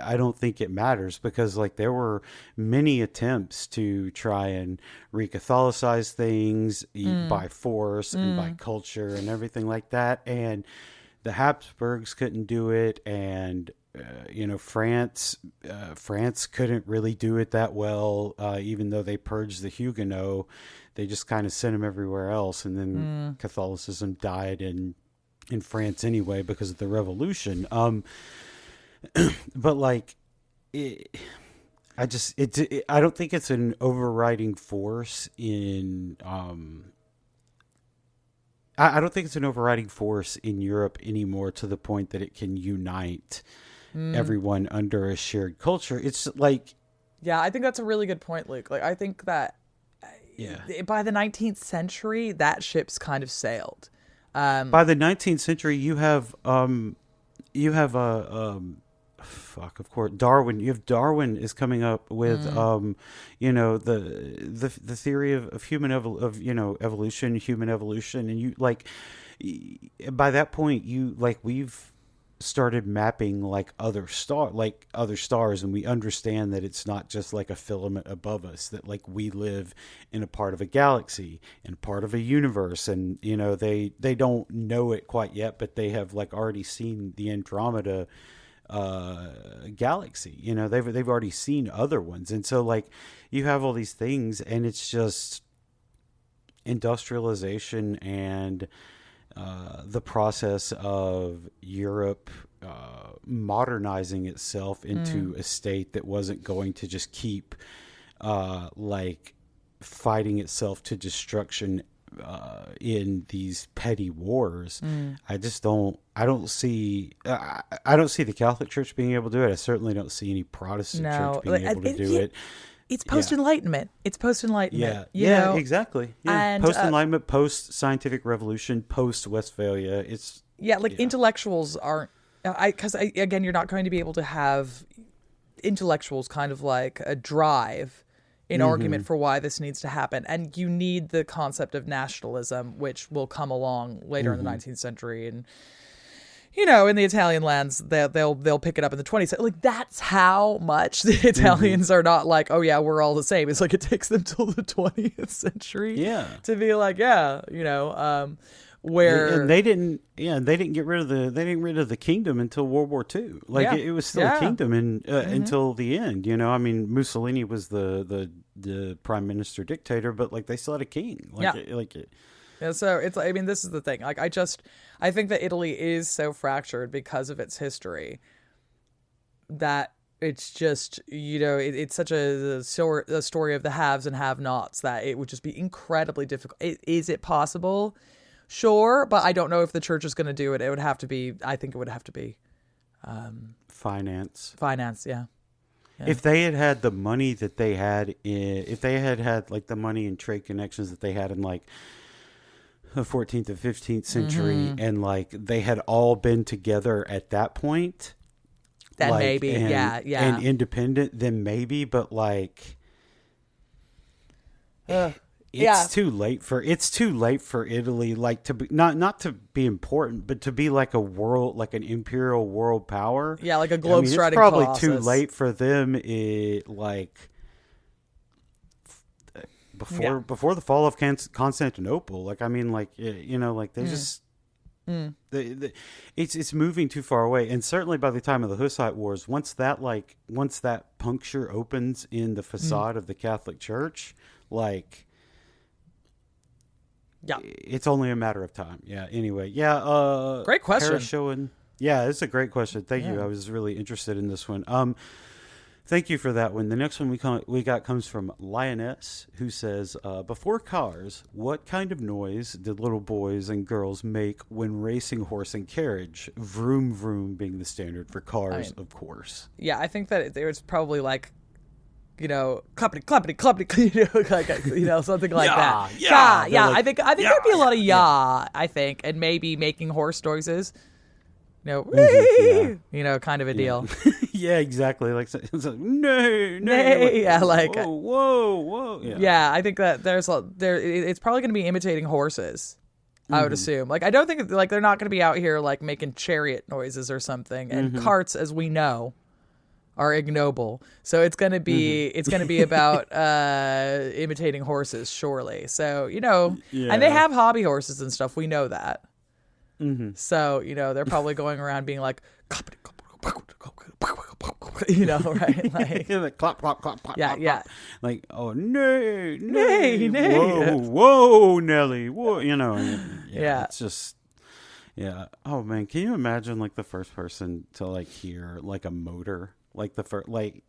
I don't think it matters, because there were many attempts to try and re-Catholicize things by force and by culture and everything like that, and the Habsburgs couldn't do it, and France couldn't really do it that well, even though they purged the Huguenots. They just kind of sent them everywhere else, and then Catholicism died in France anyway because of the Revolution. But I don't think it's an overriding force in I don't think it's an overriding force in Europe anymore to the point that it can unite everyone under a shared culture. It's like, Yeah, I think that's a really good point, Luke. Like, I think that yeah, by the 19th century, that ship's kind of sailed. by the 19th century, you have fuck, of course, Darwin. You have Darwin is coming up with the theory of human evolution, human evolution, and you like by that point you like we've started mapping like other stars, and we understand that it's not just like a filament above us, that like we live in a part of a galaxy and part of a universe, and they don't know it quite yet, but they have like already seen the Andromeda galaxy. They've already seen other ones, and so like you have all these things, and it's just industrialization and the process of Europe modernizing itself into a state that wasn't going to just keep like fighting itself to destruction in these petty wars. I don't see the Catholic Church being able to do it. I certainly don't see any Protestant church being able to do it. It's post-Enlightenment. It's post-Enlightenment. Yeah, exactly. Yeah. And, post-Enlightenment, post-scientific revolution, post-Westphalia. Intellectuals aren't... Because, again, you're not going to be able to have intellectuals kind of like a drive in argument for why this needs to happen. And you need the concept of nationalism, which will come along later in the 19th century. And, in the Italian lands, they'll pick it up in the 20th. Like, that's how much the Italians are not like, oh, yeah, we're all the same. It's like it takes them till the 20th century to be like, where... And they didn't get rid of the kingdom until World War II. Like, it was still a kingdom until the end. I mean, Mussolini was the prime minister dictator, but like they still had a king. Yeah, so it's, I mean, this is the thing. Like, I think that Italy is so fractured because of its history that it's just, it's such a story of the haves and have-nots that it would just be incredibly difficult. Is it possible? Sure, but I don't know if the church is going to do it. I think it would have to be finance. Yeah. If they had the money that they had, if they had like the money and trade connections that they had in like the 14th and 15th century, and like they had all been together at that point, then like, maybe, and independent, then maybe, but like, it's too late for Italy, like to be not to be important, but to be like like an imperial world power. Yeah, like a globe-striding. It's probably Colossus. Too late for them. Before the fall of Constantinople, like I mean, like like they just it's moving too far away, and certainly by the time of the Hussite Wars, once that puncture opens in the facade of the Catholic Church, like. Yeah, it's only a matter of time. Yeah. Anyway, great question. It's a great question. Thank you. I was really interested in this one. Thank you for that one. The next one we got comes from Lioness, who says, before cars, what kind of noise did little boys and girls make when racing horse and carriage? Vroom vroom being the standard for cars, of course. Yeah, I think that it was probably like, clumpity, clumpity, clumpity, like, something like that. Yeah. Like, I think there'd be a lot of I think, and maybe making horse noises. Kind of a deal. Yeah, exactly. Like, it's like no, like, yeah, like whoa. Yeah, I think that it's probably going to be imitating horses. I would assume. Like, I don't think like they're not going to be out here like making chariot noises or something. And carts, as we know, are ignoble. So it's going to be about imitating horses, surely. So and they have hobby horses and stuff. We know that. So, they're probably going around being like, right? Like, clop, clop, clop, clop. Yeah. Like, oh, nay. Whoa, Nelly. Whoa, It's just, yeah. Oh, man, can you imagine, like, the first person to, like, hear, like, a motor? like the first, like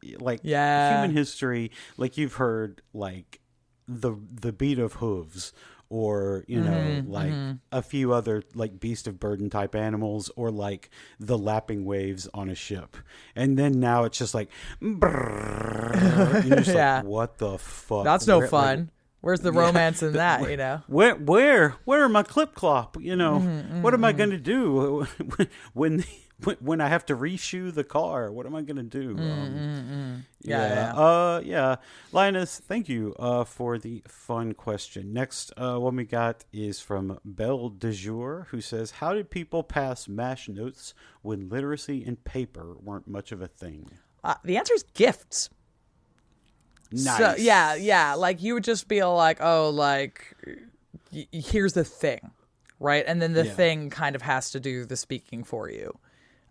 Yeah. human history. Like you've heard like the beat of hooves, or like a few other like beast of burden type animals, or like the lapping waves on a ship. And then now it's just like, brrr, and you're just Yeah. like, what the fuck? That's no fun. Where's the romance in that, Where are my clip clop? What am I going to do when I have to reshoe the car? What am I going to do? Yeah. Linus, thank you for the fun question. Next one we got is from Belle de Jour, who says, how did people pass MASH notes when literacy and paper weren't much of a thing? The answer is gifts. Nice. So, yeah. Like you would just be like, oh, like here's the thing, right? And then the thing kind of has to do the speaking for you.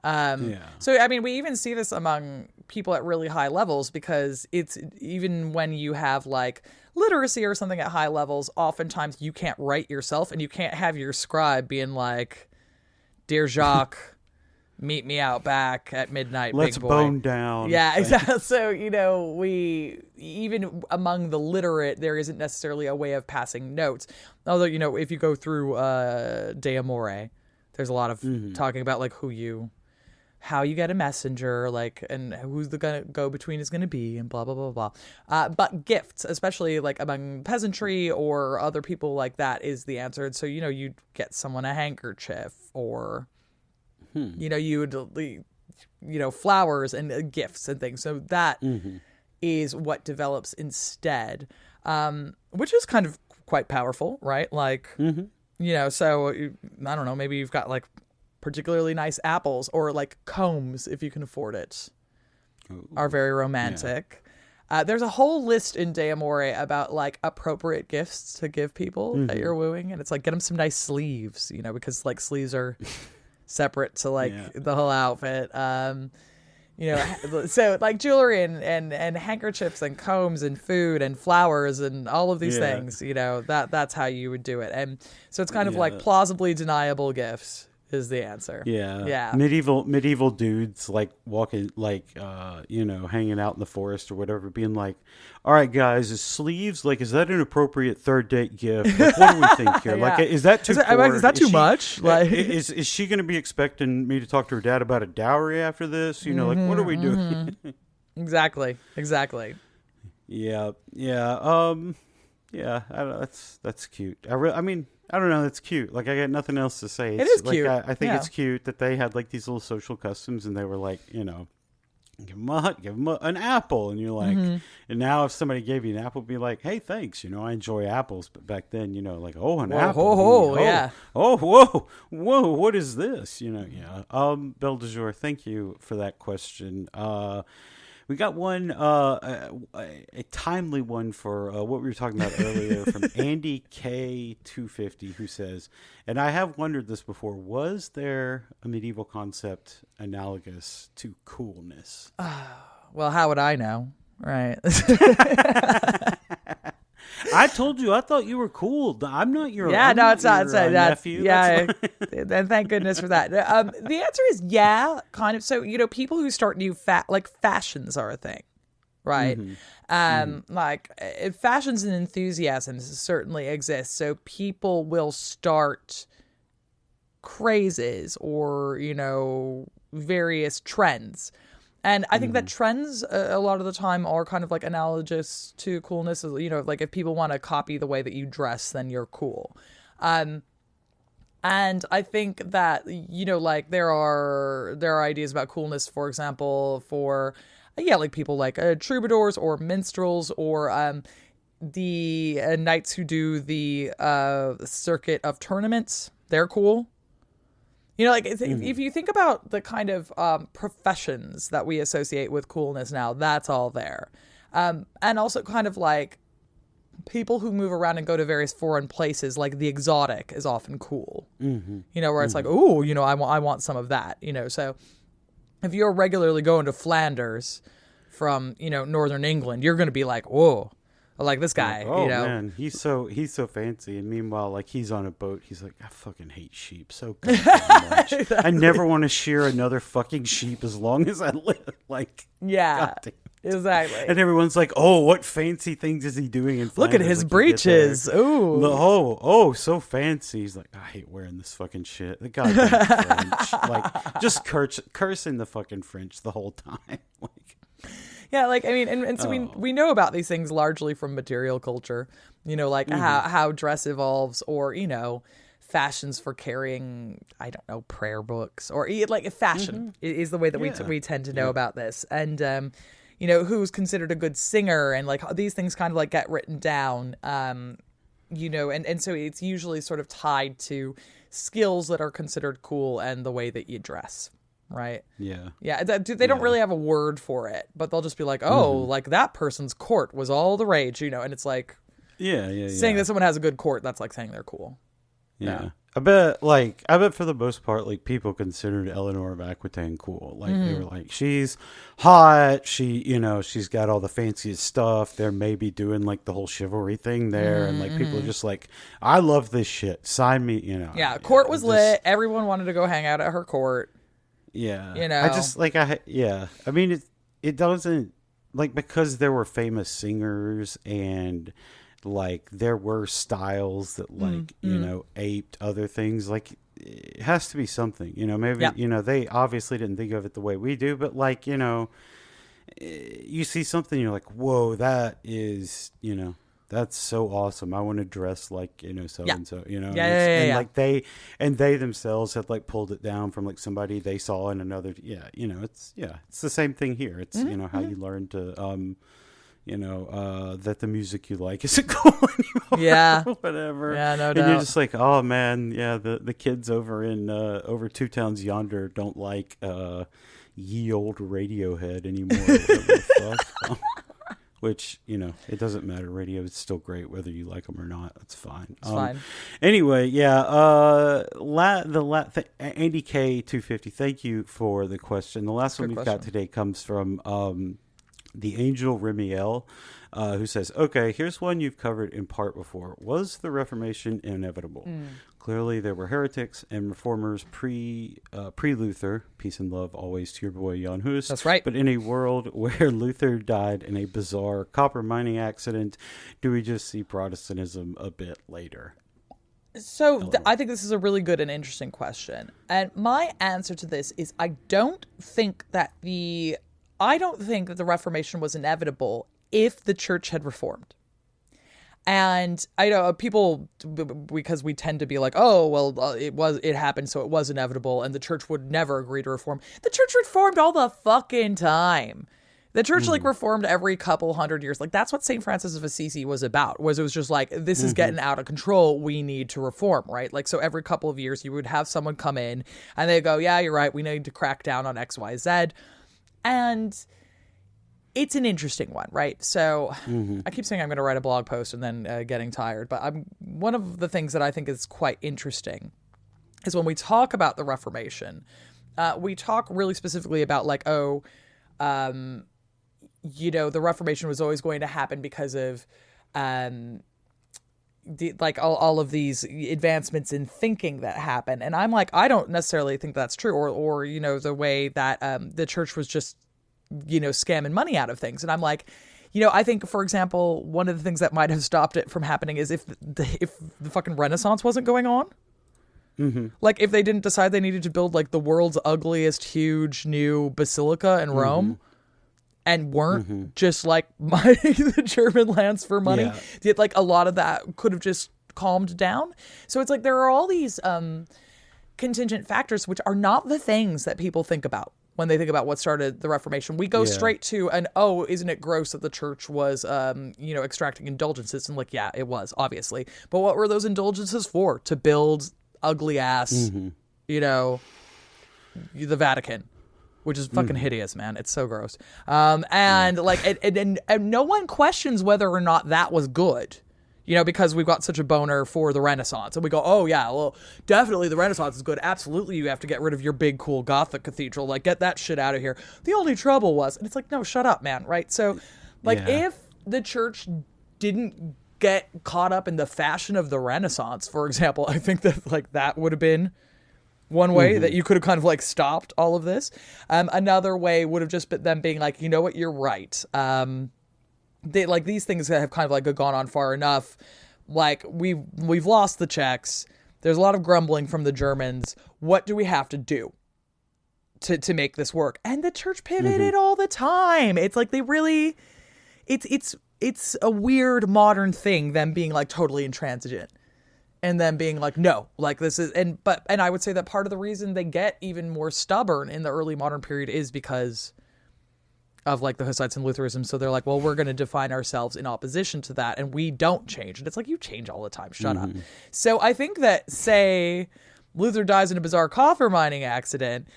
So, I mean, we even see this among people at really high levels, because it's even when you have like literacy or something at high levels, oftentimes you can't write yourself, and you can't have your scribe being like, Dear Jacques, meet me out back at midnight, let's big boy. bone down. Yeah, exactly. So, we, even among the literate, there isn't necessarily a way of passing notes. Although, if you go through De Amore, there's a lot of talking about like how you get a messenger, like, and who's the go-between is going to be, and blah, blah, blah, blah. But gifts, especially like among peasantry or other people like that, is the answer. And so, you'd get someone a handkerchief, or, you would, flowers and gifts and things. So that is what develops instead, which is kind of quite powerful, right? Like, so I don't know, maybe you've got like particularly nice apples, or like combs, if you can afford it. Ooh, are very romantic. Yeah. There's a whole list in De Amore about like appropriate gifts to give people that you're wooing, and it's like, get them some nice sleeves, because like sleeves are separate to like the whole outfit. So like jewelry and handkerchiefs and combs and food and flowers and all of these things, that's how you would do it. And so it's kind of like plausibly deniable gifts is the answer. Yeah. Medieval dudes like walking, like, hanging out in the forest or whatever, being like, all right, guys, is sleeves, like, is that an appropriate third date gift? Like, what do we think here? Like, is that too is that too much? Like, is she going to be expecting me to talk to her dad about a dowry after this? Like, what are we doing? Exactly. Yeah. I don't know. That's cute. I don't know. That's cute. Like, I got nothing else to say. It is cute. I think it's cute that they had like these little social customs, and they were like, give them an apple, and you're like, and now if somebody gave you an apple, be like, hey, thanks. I enjoy apples, but back then, like, oh, an apple. Yeah. Oh, whoa, what is this? Belle de Jour, thank you for that question. We got one, a timely one for what we were talking about earlier from Andy K250, who says, and I have wondered this before, was there a medieval concept analogous to coolness? Well, how would I know? Right. I told you, I thought you were cool. I'm not your it's not nephew. Yeah, and thank goodness for that. The answer is kind of. So people who start new fashions are a thing, right? Like fashions and enthusiasms certainly exist. So people will start crazes or various trends. And I think that trends a lot of the time are kind of like analogous to coolness. Like if people want to copy the way that you dress, then you're cool. And I think that, like there are ideas about coolness, for example, for, like people like troubadours or minstrels or the knights who do the circuit of tournaments. They're cool. If you think about the kind of professions that we associate with coolness now, that's all there. And also kind of like people who move around and go to various foreign places, like the exotic is often cool. Where it's like, oh, I want some of that. So if you're regularly going to Flanders from, northern England, you're going to be like, whoa, Like this guy, Oh you know. man, he's so fancy, and meanwhile, like he's on a boat. He's like, I fucking hate sheep so goddamn much. Exactly. I never want to shear another fucking sheep as long as I live. Like, Yeah, goddamn. exactly. And everyone's like, oh, what fancy things is he doing in Look at Flanders? his Like, breeches. Ooh. Oh, so fancy. He's like, I hate wearing this fucking shit. The goddamn French. Like, just cursing the fucking French the whole time. Like, Yeah, like, I mean, and so we know about these things largely from material culture, you know, like how dress evolves, or, you know, fashions for carrying, I don't know, prayer books, or like fashion is the way that we tend to know about this. And, you know, who's considered a good singer, and like these things kind of like get written down, you know, and so it's usually sort of tied to skills that are considered cool and the way that you dress. Right. yeah. Yeah. They don't really have a word for it, but they'll just be like, oh, like that person's court was all the rage, you know, and it's like, saying that someone has a good court, that's like saying they're cool. Yeah. I bet for the most part, like, people considered Eleanor of Aquitaine cool. Like, they were like, she's hot. She's got all the fanciest stuff. They're maybe doing like the whole chivalry thing there. And like, people are just like, I love this shit. Sign me, you know. Yeah. Court was lit. Everyone wanted to go hang out at her court. Yeah. You know, I just like, I mean, it doesn't, like, because there were famous singers, and like there were styles that like, you know, aped other things. Like, it has to be something, you know, maybe, you know, they obviously didn't think of it the way we do, but like, you know, you see something, you're like, whoa, that is, you know, that's so awesome. I want to dress like, you know, so and so, you know. And like they themselves had like pulled it down from like somebody they saw in another. Yeah, you know, it's the same thing here. It's you know, how you learn to you know, that the music you like isn't cool anymore. Yeah. Whatever. Yeah, no doubt. And you're just like, oh man, yeah, the kids over in over 2 towns yonder don't like ye old Radiohead anymore. Whatever the fuck. Which, you know, it doesn't matter. Radio is still great whether you like them or not. That's fine. It's fine. Anyway, yeah. Andy K250, thank you for the question. The last one we've got today comes from the Angel Remiel, who says, okay, here's one you've covered in part before. Was the Reformation inevitable? Clearly, there were heretics and reformers pre-Luther. Peace and love always to your boy Jan Hus. That's right. But in a world where Luther died in a bizarre copper mining accident, do we just see Protestantism a bit later? So I think this is a really good and interesting question. And my answer to this is I don't think that the Reformation was inevitable if the church had reformed. And I know people, because we tend to be like, oh, well, it happened, so it was inevitable, and the church would never agree to reform. The church reformed all the fucking time. The church like reformed every couple hundred years. Like, that's what St. Francis of Assisi was about, it was just like, this is getting out of control. We need to reform, right? Like, so every couple of years you would have someone come in and they go, yeah, you're right. We need to crack down on X, Y, Z. And it's an interesting one, right? So I keep saying I'm going to write a blog post and then getting tired. But one of the things that I think is quite interesting is when we talk about the Reformation, we talk really specifically about like, you know, the Reformation was always going to happen because of like all of these advancements in thinking that happen. And I'm like, I don't necessarily think that's true. Or you know, the way that the church was just, you know, scamming money out of things. And I'm like, you know, I think, for example, one of the things that might have stopped it from happening is if the fucking Renaissance wasn't going on. Like, if they didn't decide they needed to build like the world's ugliest, huge new basilica in Rome, and weren't just like mining the German lands for money, like a lot of that could have just calmed down. So it's like there are all these contingent factors which are not the things that people think about when they think about what started the Reformation. We go straight to isn't it gross that the church was, you know, extracting indulgences? And like, yeah, it was, obviously. But what were those indulgences for? To build ugly ass, you know, the Vatican, which is fucking hideous, man. It's so gross. And like, and no one questions whether or not that was good. You know, because we've got such a boner for the Renaissance. And we go, oh, yeah, well, definitely the Renaissance is good. Absolutely, you have to get rid of your big, cool Gothic cathedral. Like, get that shit out of here. The only trouble was, and it's like, no, shut up, man, right? So, like, if the church didn't get caught up in the fashion of the Renaissance, for example. I think that like that would have been one way that you could have kind of like stopped all of this. Another way would have just been them being like, you know what, you're right. They like these things that have kind of like gone on far enough. Like we've lost the Czechs. There's a lot of grumbling from the Germans. What do we have to do to make this work? And the church pivoted all the time. It's like they really, it's a weird modern thing, them being like totally intransigent and then being like, no, like this is, and I would say that part of the reason they get even more stubborn in the early modern period is because of like the Hussites and Lutheranism. So they're like, well, we're going to define ourselves in opposition to that, and we don't change. And it's like, you change all the time. Shut up. So I think that, say, Luther dies in a bizarre copper mining accident,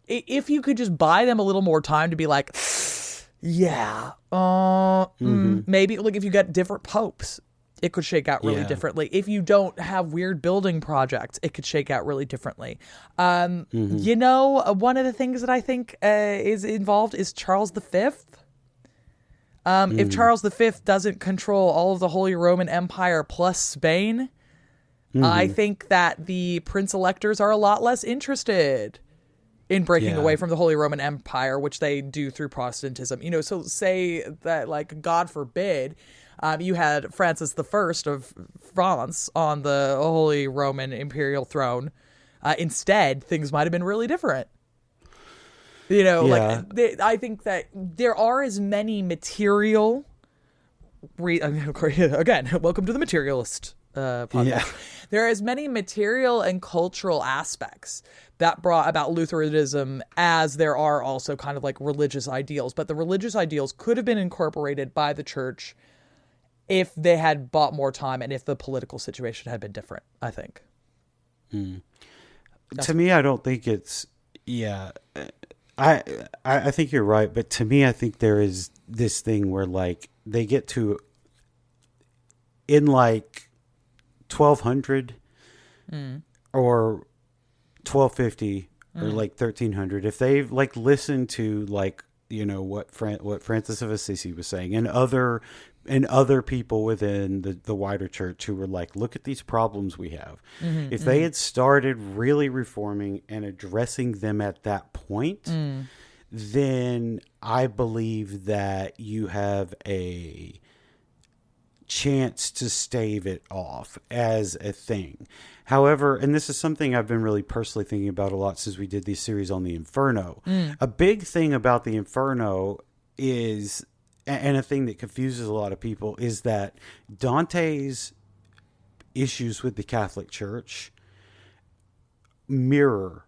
if you could just buy them a little more time to be like, yeah, maybe like if you get different popes, it could shake out really differently. If you don't have weird building projects, it could shake out really differently. You know, one of the things that I think is involved is Charles V. If Charles V doesn't control all of the Holy Roman Empire plus Spain, I think that the prince-electors are a lot less interested in breaking away from the Holy Roman Empire, which they do through Protestantism. You know, so say that, like, God forbid, you had Francis I of France on the Holy Roman Imperial throne. Instead, things might have been really different. You know, I think that there are as many material... again, welcome to the materialist podcast. Yeah. There are as many material and cultural aspects that brought about Lutheranism as there are also kind of like religious ideals. But the religious ideals could have been incorporated by the church if they had bought more time and if the political situation had been different, I think. To me, I don't think it's... Yeah, I think you're right. But to me, I think there is this thing where, like, they get to... In, like, 1200 or 1250 or, like, 1300, if they, like, listen to, like, you know, what Francis of Assisi was saying and other people within the wider church who were like, look at these problems we have. If they had started really reforming and addressing them at that point, then I believe that you have a chance to stave it off as a thing. However, and this is something I've been really personally thinking about a lot since we did this series on the Inferno. A big thing about the Inferno is, and a thing that confuses a lot of people, is that Dante's issues with the Catholic Church mirror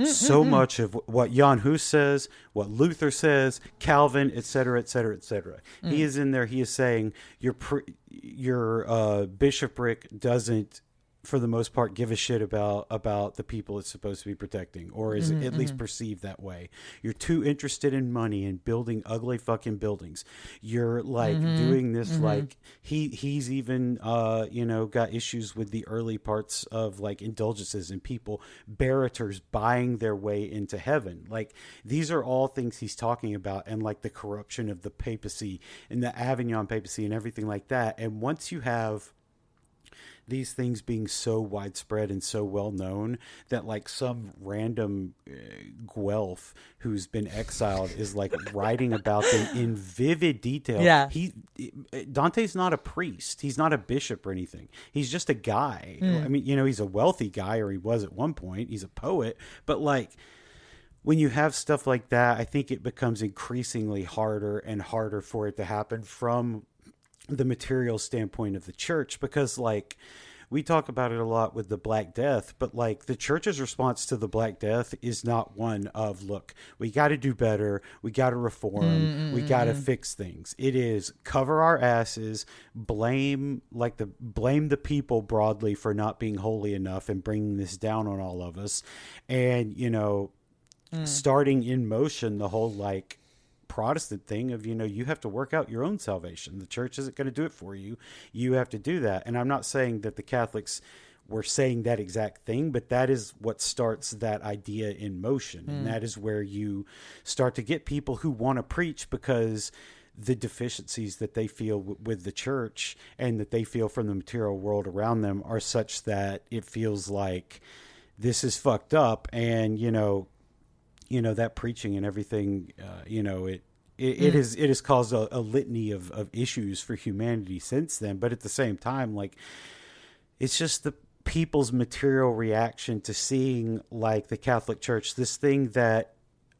so much of what Jan Hus says, what Luther says, Calvin, etc., etc., etc. He is in there. He is saying your bishopric doesn't, for the most part, give a shit about the people it's supposed to be protecting, or is at least perceived that way. You're too interested in money and building ugly fucking buildings. You're like doing this like he's even got issues with the early parts of like indulgences and people, barrators buying their way into heaven. Like these are all things he's talking about, and like the corruption of the papacy and the Avignon papacy and everything like that. And once you have these things being so widespread and so well known that like some random Guelph who's been exiled is like writing about them in vivid detail. Yeah. Dante's not a priest. He's not a bishop or anything. He's just a guy. I mean, you know, he's a wealthy guy, or he was at one point. He's a poet, but like, when you have stuff like that, I think it becomes increasingly harder and harder for it to happen from the material standpoint of the church, because like we talk about it a lot with the Black Death, but like the church's response to the Black Death is not one of, look, we got to do better, we got to reform, we got to fix things. It is cover our asses, blame the people broadly for not being holy enough and bringing this down on all of us, and you know, starting in motion the whole like Protestant thing of, you know, you have to work out your own salvation. The church isn't going to do it for you. You have to do that. And I'm not saying that the Catholics were saying that exact thing, but that is what starts that idea in motion. And that is where you start to get people who want to preach because the deficiencies that they feel with the church and that they feel from the material world around them are such that it feels like this is fucked up. And, that preaching and everything, it has caused a litany of issues for humanity since then. But at the same time, like, it's just the people's material reaction to seeing, like, the Catholic Church, this thing that,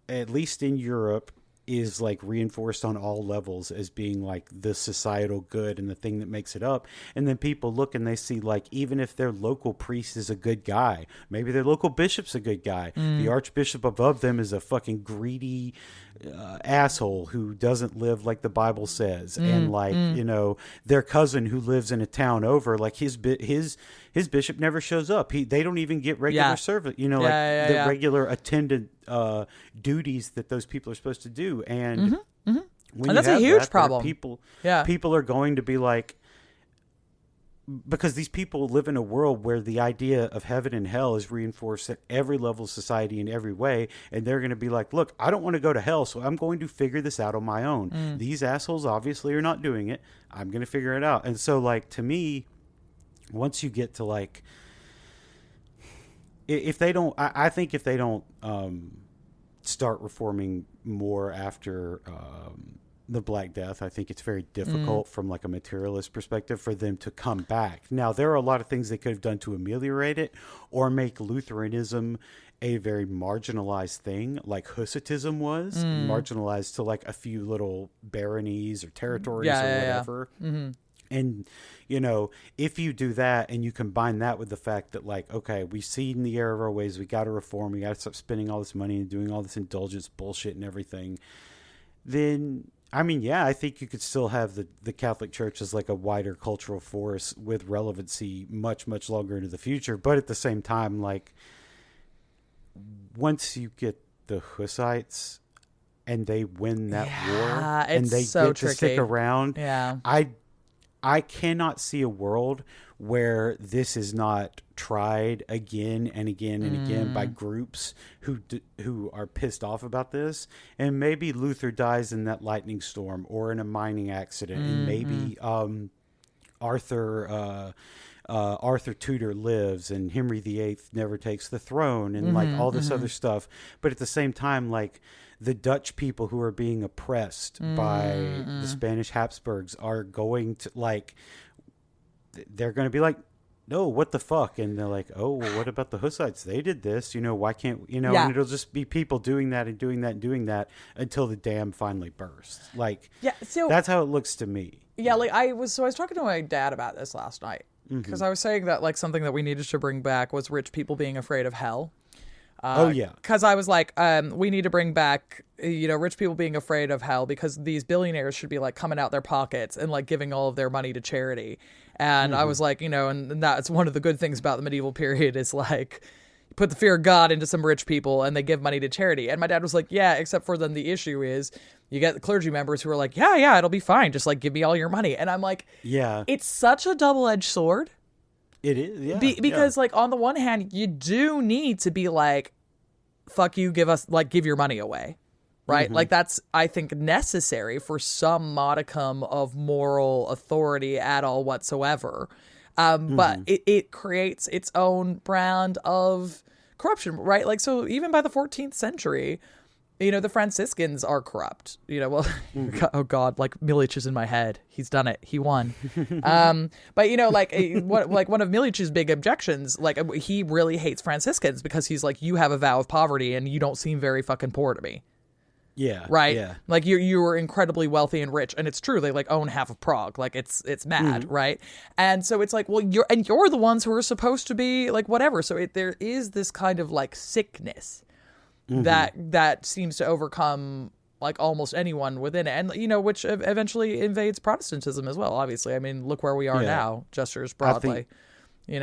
at least in Europe, is like reinforced on all levels as being like the societal good and the thing that makes it up. And then people look and they see, like, even if their local priest is a good guy, maybe their local bishop's a good guy, the archbishop above them is a fucking greedy asshole who doesn't live like the Bible says. And like, their cousin who lives in a town over, like his bishop never shows up. They don't even get regular service, the regular attendant duties that those people are supposed to do. And and that's a huge problem. People are going to be like, because these people live in a world where the idea of heaven and hell is reinforced at every level of society in every way. And they're going to be like, look, I don't want to go to hell, so I'm going to figure this out on my own. These assholes obviously are not doing it. I'm going to figure it out. And so, like, to me, once you get to, like, I think if they don't start reforming more after the Black Death, I think it's very difficult from, like, a materialist perspective for them to come back. Now, there are a lot of things they could have done to ameliorate it or make Lutheranism a very marginalized thing, like Hussitism was marginalized to, like, a few little baronies or territories or whatever. And, if you do that and you combine that with the fact that, like, okay, we've seen the error of our ways, we got to reform, we got to stop spending all this money and doing all this indulgence bullshit and everything, then, I mean, yeah, I think you could still have the Catholic Church as, like, a wider cultural force with relevancy much, much longer into the future. But at the same time, like, once you get the Hussites and they win that war and they get to stick around, I cannot see a world where this is not tried again and again and again by groups who are pissed off about this. And maybe Luther dies in that lightning storm or in a mining accident, and maybe Arthur Tudor lives and Henry VIII never takes the throne, and like all this other stuff. But at the same time, like, the Dutch people who are being oppressed by the Spanish Habsburgs are going to, like, they're going to be like, no, what the fuck? And they're like, oh, well, what about the Hussites? They did this, why can't, and it'll just be people doing that and doing that and doing that until the dam finally bursts. Like, so that's how it looks to me. Yeah, like, I was talking to my dad about this last night, because I was saying that, like, something that we needed to bring back was rich people being afraid of hell. Because I was like, we need to bring back, rich people being afraid of hell, because these billionaires should be, like, coming out their pockets and, like, giving all of their money to charity. And I was like, and that's one of the good things about the medieval period is, like, you put the fear of God into some rich people and they give money to charity. And my dad was like, yeah, except for then the issue is you get the clergy members who are like, yeah, it'll be fine. Just, like, give me all your money. And I'm like, yeah, it's such a double-edged sword. It is, yeah. Because, like, on the one hand, you do need to be like, fuck you, give your money away, right? Like, that's, I think, necessary for some modicum of moral authority at all whatsoever. But it creates its own brand of corruption, right? Like, so even by the 14th century, the Franciscans are corrupt. Oh God, like, Milic is in my head. He's done it. He won. But one of Milic's big objections, like, he really hates Franciscans because he's like, you have a vow of poverty and you don't seem very fucking poor to me. Yeah. Right. Yeah. Like, you were incredibly wealthy and rich, and it's true. They, like, own half of Prague. Like, it's mad. Right. And so it's like, well, you're the ones who are supposed to be, like, whatever. So there is this kind of, like, sickness that seems to overcome, like, almost anyone within it, and which eventually invades Protestantism as well. Obviously, I mean, look where we are now, gestures broadly, But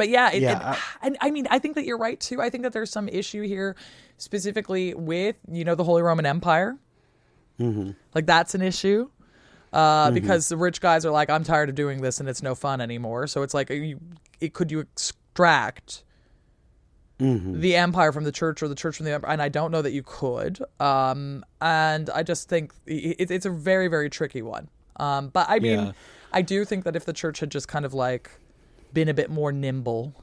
and I mean, I think that you're right too. I think that there's some issue here, specifically with the Holy Roman Empire. Like, that's an issue, because the rich guys are like, I'm tired of doing this and it's no fun anymore. So it's like, could you extract the empire from the church or the church from the empire, and I don't know that you could. And I just think it's a very, very tricky one. But I mean, Yeah. I do think that if the church had just kind of like been a bit more nimble,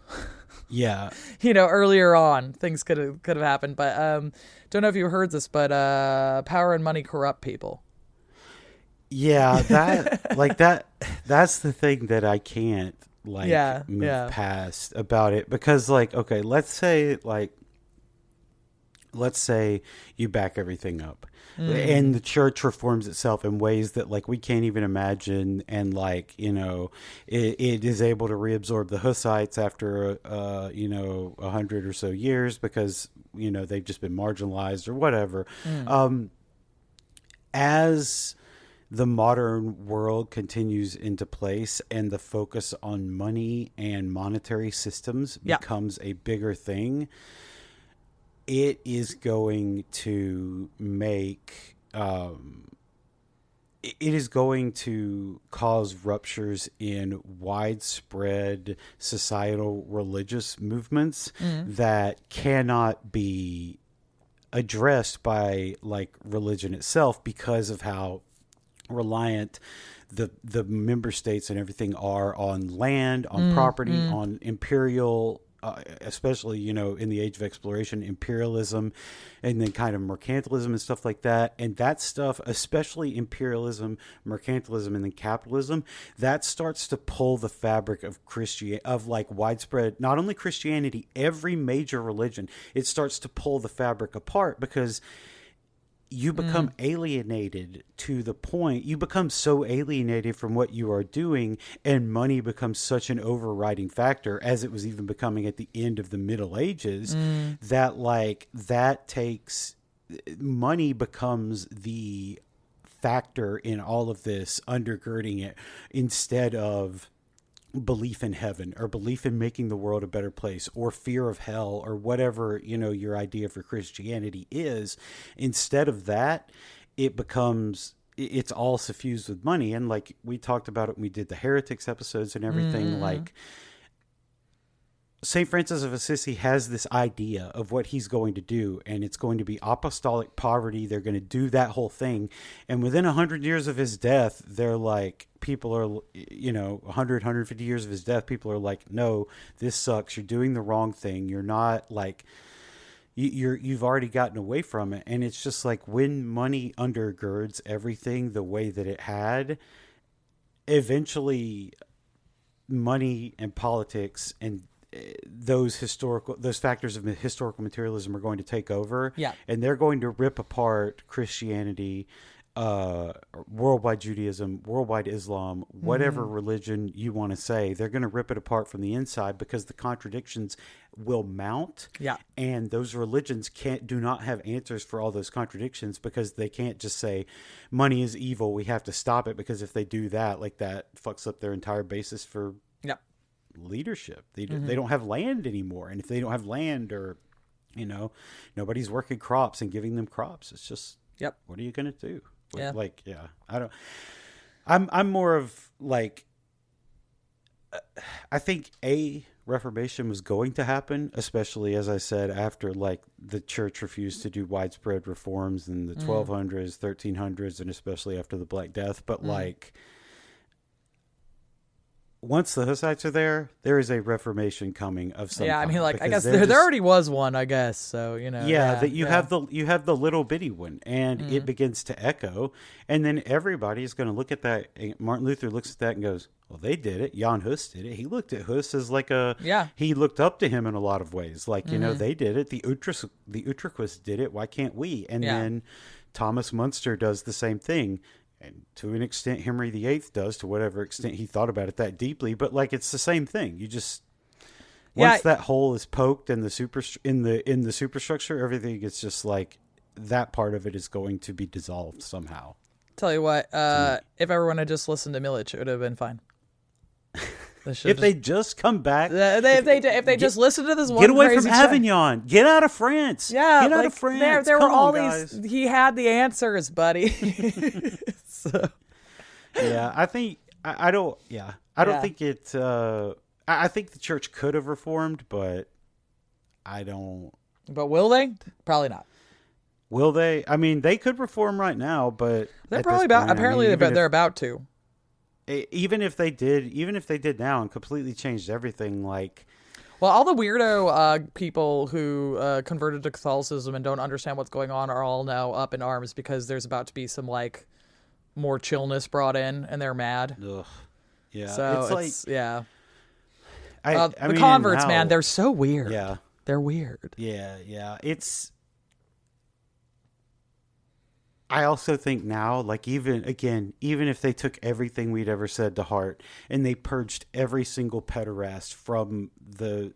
Yeah. earlier on, things could have happened. But don't know if you heard this, but power and money corrupt people. Yeah, that's the thing that I can't move past about it, because okay, let's say you back everything up and the church reforms itself in ways that we can't even imagine, and it is able to reabsorb the Hussites after 100 or so years because they've just been marginalized or whatever. As the modern world continues into place and the focus on money and monetary systems becomes a bigger thing, it is going to make it is going to cause ruptures in widespread societal religious movements that cannot be addressed by religion itself, because of how reliant the member states and everything are on land, on property, on imperial, especially in the age of exploration, imperialism, and then kind of mercantilism and stuff like that. And that stuff, especially imperialism, mercantilism, and then capitalism, that starts to pull the fabric of widespread, not only Christianity, every major religion. It starts to pull the fabric apart, because you become alienated to the point, you become so alienated from what you are doing, and money becomes such an overriding factor, as it was even becoming at the end of the Middle Ages, that money becomes the factor in all of this, undergirding it, instead of belief in heaven or belief in making the world a better place or fear of hell or whatever, your idea for Christianity is. Instead of that, it's all suffused with money. And we talked about it when we did the heretics episodes and everything, St. Francis of Assisi has this idea of what he's going to do, and it's going to be apostolic poverty. They're going to do that whole thing. And within 100 years of his death, they're people are, 100, 150 years of his death, people are like, no, this sucks. You're doing the wrong thing. You're not you've already gotten away from it. And it's just when money undergirds everything the way that it had, eventually money and politics and those factors of historical materialism are going to take over, and they're going to rip apart Christianity, worldwide Judaism, worldwide Islam, whatever religion you want to say. They're going to rip it apart from the inside, because the contradictions will mount, and those religions do not have answers for all those contradictions, because they can't just say money is evil, we have to stop it, because if they do that, that fucks up their entire basis for leadership. They don't have land anymore, and if they don't have land, or nobody's working crops and giving them crops, it's just what are you going to do? I don't. I'm more of I think a Reformation was going to happen, especially, as I said, after the church refused to do widespread reforms in the 1200s, 1300s, and especially after the Black Death. But once the Hussites are there is a Reformation coming of some kind. I guess there already was one, I guess. So, that you have the little bitty one, and it begins to echo, and then everybody is going to look at that. Martin Luther looks at that and goes, well, they did it. Jan Hus did it. He looked at Hus as he looked up to him in a lot of ways. They did it. The Utrechists did it. Why can't we? And then Thomas Munster does the same thing. And to an extent, Henry VIII does, to whatever extent he thought about it that deeply. But it's the same thing. You just once that hole is poked in the superstructure, everything is just that part of it is going to be dissolved somehow. Tell you what, if everyone had just listened to Milic, it would have been fine. They just come back, if they just listened to this one, get away from Avignon, get out of France, get out of France. There were all guys. He had the answers, buddy. So. Yeah, I think I don't think it. I think the church could have reformed, but I don't. But will they? Probably not. Will they? I mean, they could reform right now, but They're probably about. Apparently, they're about to. Even if they did now and completely changed everything, like. Well, all the weirdo people who converted to Catholicism and don't understand what's going on are all now up in arms because there's about to be some like more chillness brought in, and they're mad. Ugh. Yeah. So it's yeah. I The mean, converts, now, man, they're so weird. Yeah. They're weird. Yeah. I also think now, like even if they took everything we'd ever said to heart and they purged every single pederast from the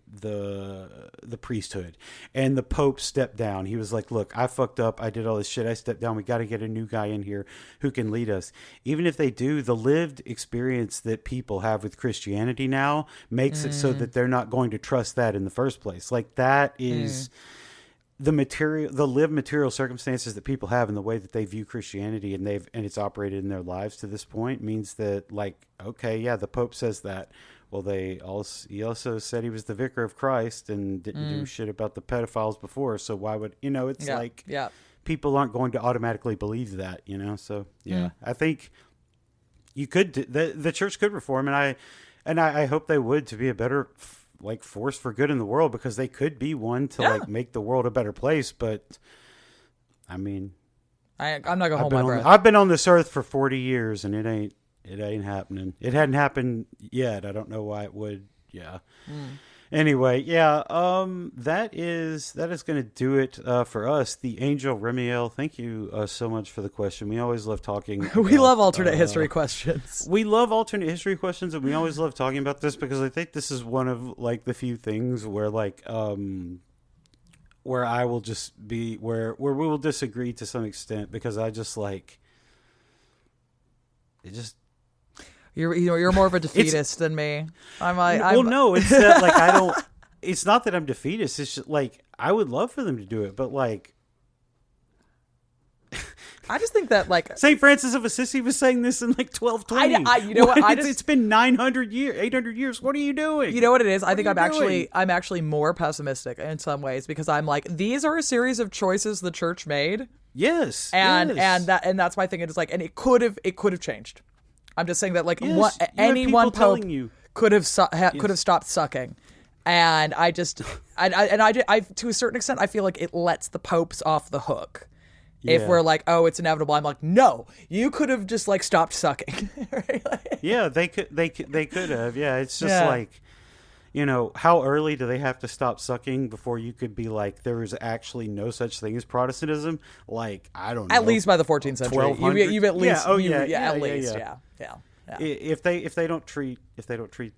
priesthood, and the Pope stepped down, he was like, "Look, I fucked up. I did all this shit. I stepped down. We got to get a new guy in here who can lead us." Even if they do, the lived experience that people have with Christianity now makes it so that they're not going to trust that in the first place. Like that is. The lived material circumstances that people have and the way that they view Christianity and it's operated in their lives to this point means that, like, okay, yeah, the Pope says that. Well, he also said he was the vicar of Christ and didn't do shit about the pedophiles before. So why would, it's people aren't going to automatically believe that, So I think you could, the church could reform, and I hope they would, to be a better like force for good in the world, because they could be one to like make the world a better place. But I mean, I'm not gonna hold my breath. I've been on this earth for 40 years and it ain't happening. It hadn't happened yet. I don't know why it would. Yeah. Anyway, that is going to do it for us. The Angel Remiel, thank you so much for the question. We always love talking. We love alternate history questions. We love alternate history questions, and we always love talking about this because I think this is one of like the few things where like where I will just be where we will disagree to some extent, because I just like it just. You're more of a defeatist than me. No, it's that like I don't. It's not that I'm defeatist. It's just like I would love for them to do it, but like I just think that like Saint Francis of Assisi was saying this in like 1220. You know what? It's been 900 years, 800 years. What are you doing? You know what it is? I think I'm actually more pessimistic in some ways, because I'm like, these are a series of choices the church made. Yes, and that's my thing. It's like, and it could have changed. I'm just saying that like any one pope could have stopped sucking, and I just I to a certain extent I feel like it lets the popes off the hook. Yeah. If we're like, oh, it's inevitable, I'm like, no, you could have just like stopped sucking. Right? Yeah, they could have. Yeah, it's just like, how early do they have to stop sucking before you could be like, there is actually no such thing as Protestantism? Like, I don't know. At least by the 14th century, you've at least at least. If they don't treat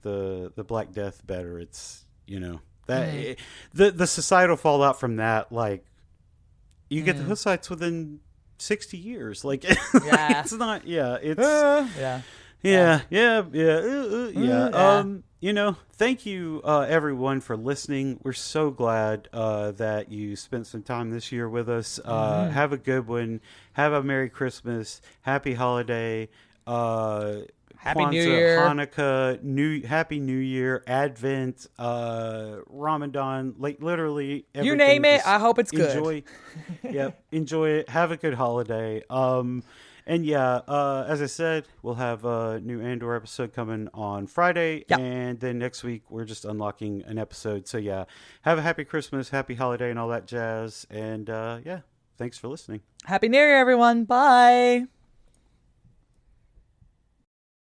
the Black Death better, it's that the societal fallout from that, like you get the Hussites within 60 years, like it's not thank you everyone for listening. We're so glad that you spent some time this year with us. Have a good one. Have a Merry Christmas, Happy Holiday, Happy Kwanzaa, New Year, Hanukkah, Happy New Year, Advent, Ramadan, like literally everything. You name it. I hope it's good. Enjoy it. Have a good holiday. And as I said, we'll have a new Andor episode coming on Friday, and then next week we're just unlocking an episode. So have a happy Christmas, happy holiday, and all that jazz. And thanks for listening. Happy New Year, everyone. Bye.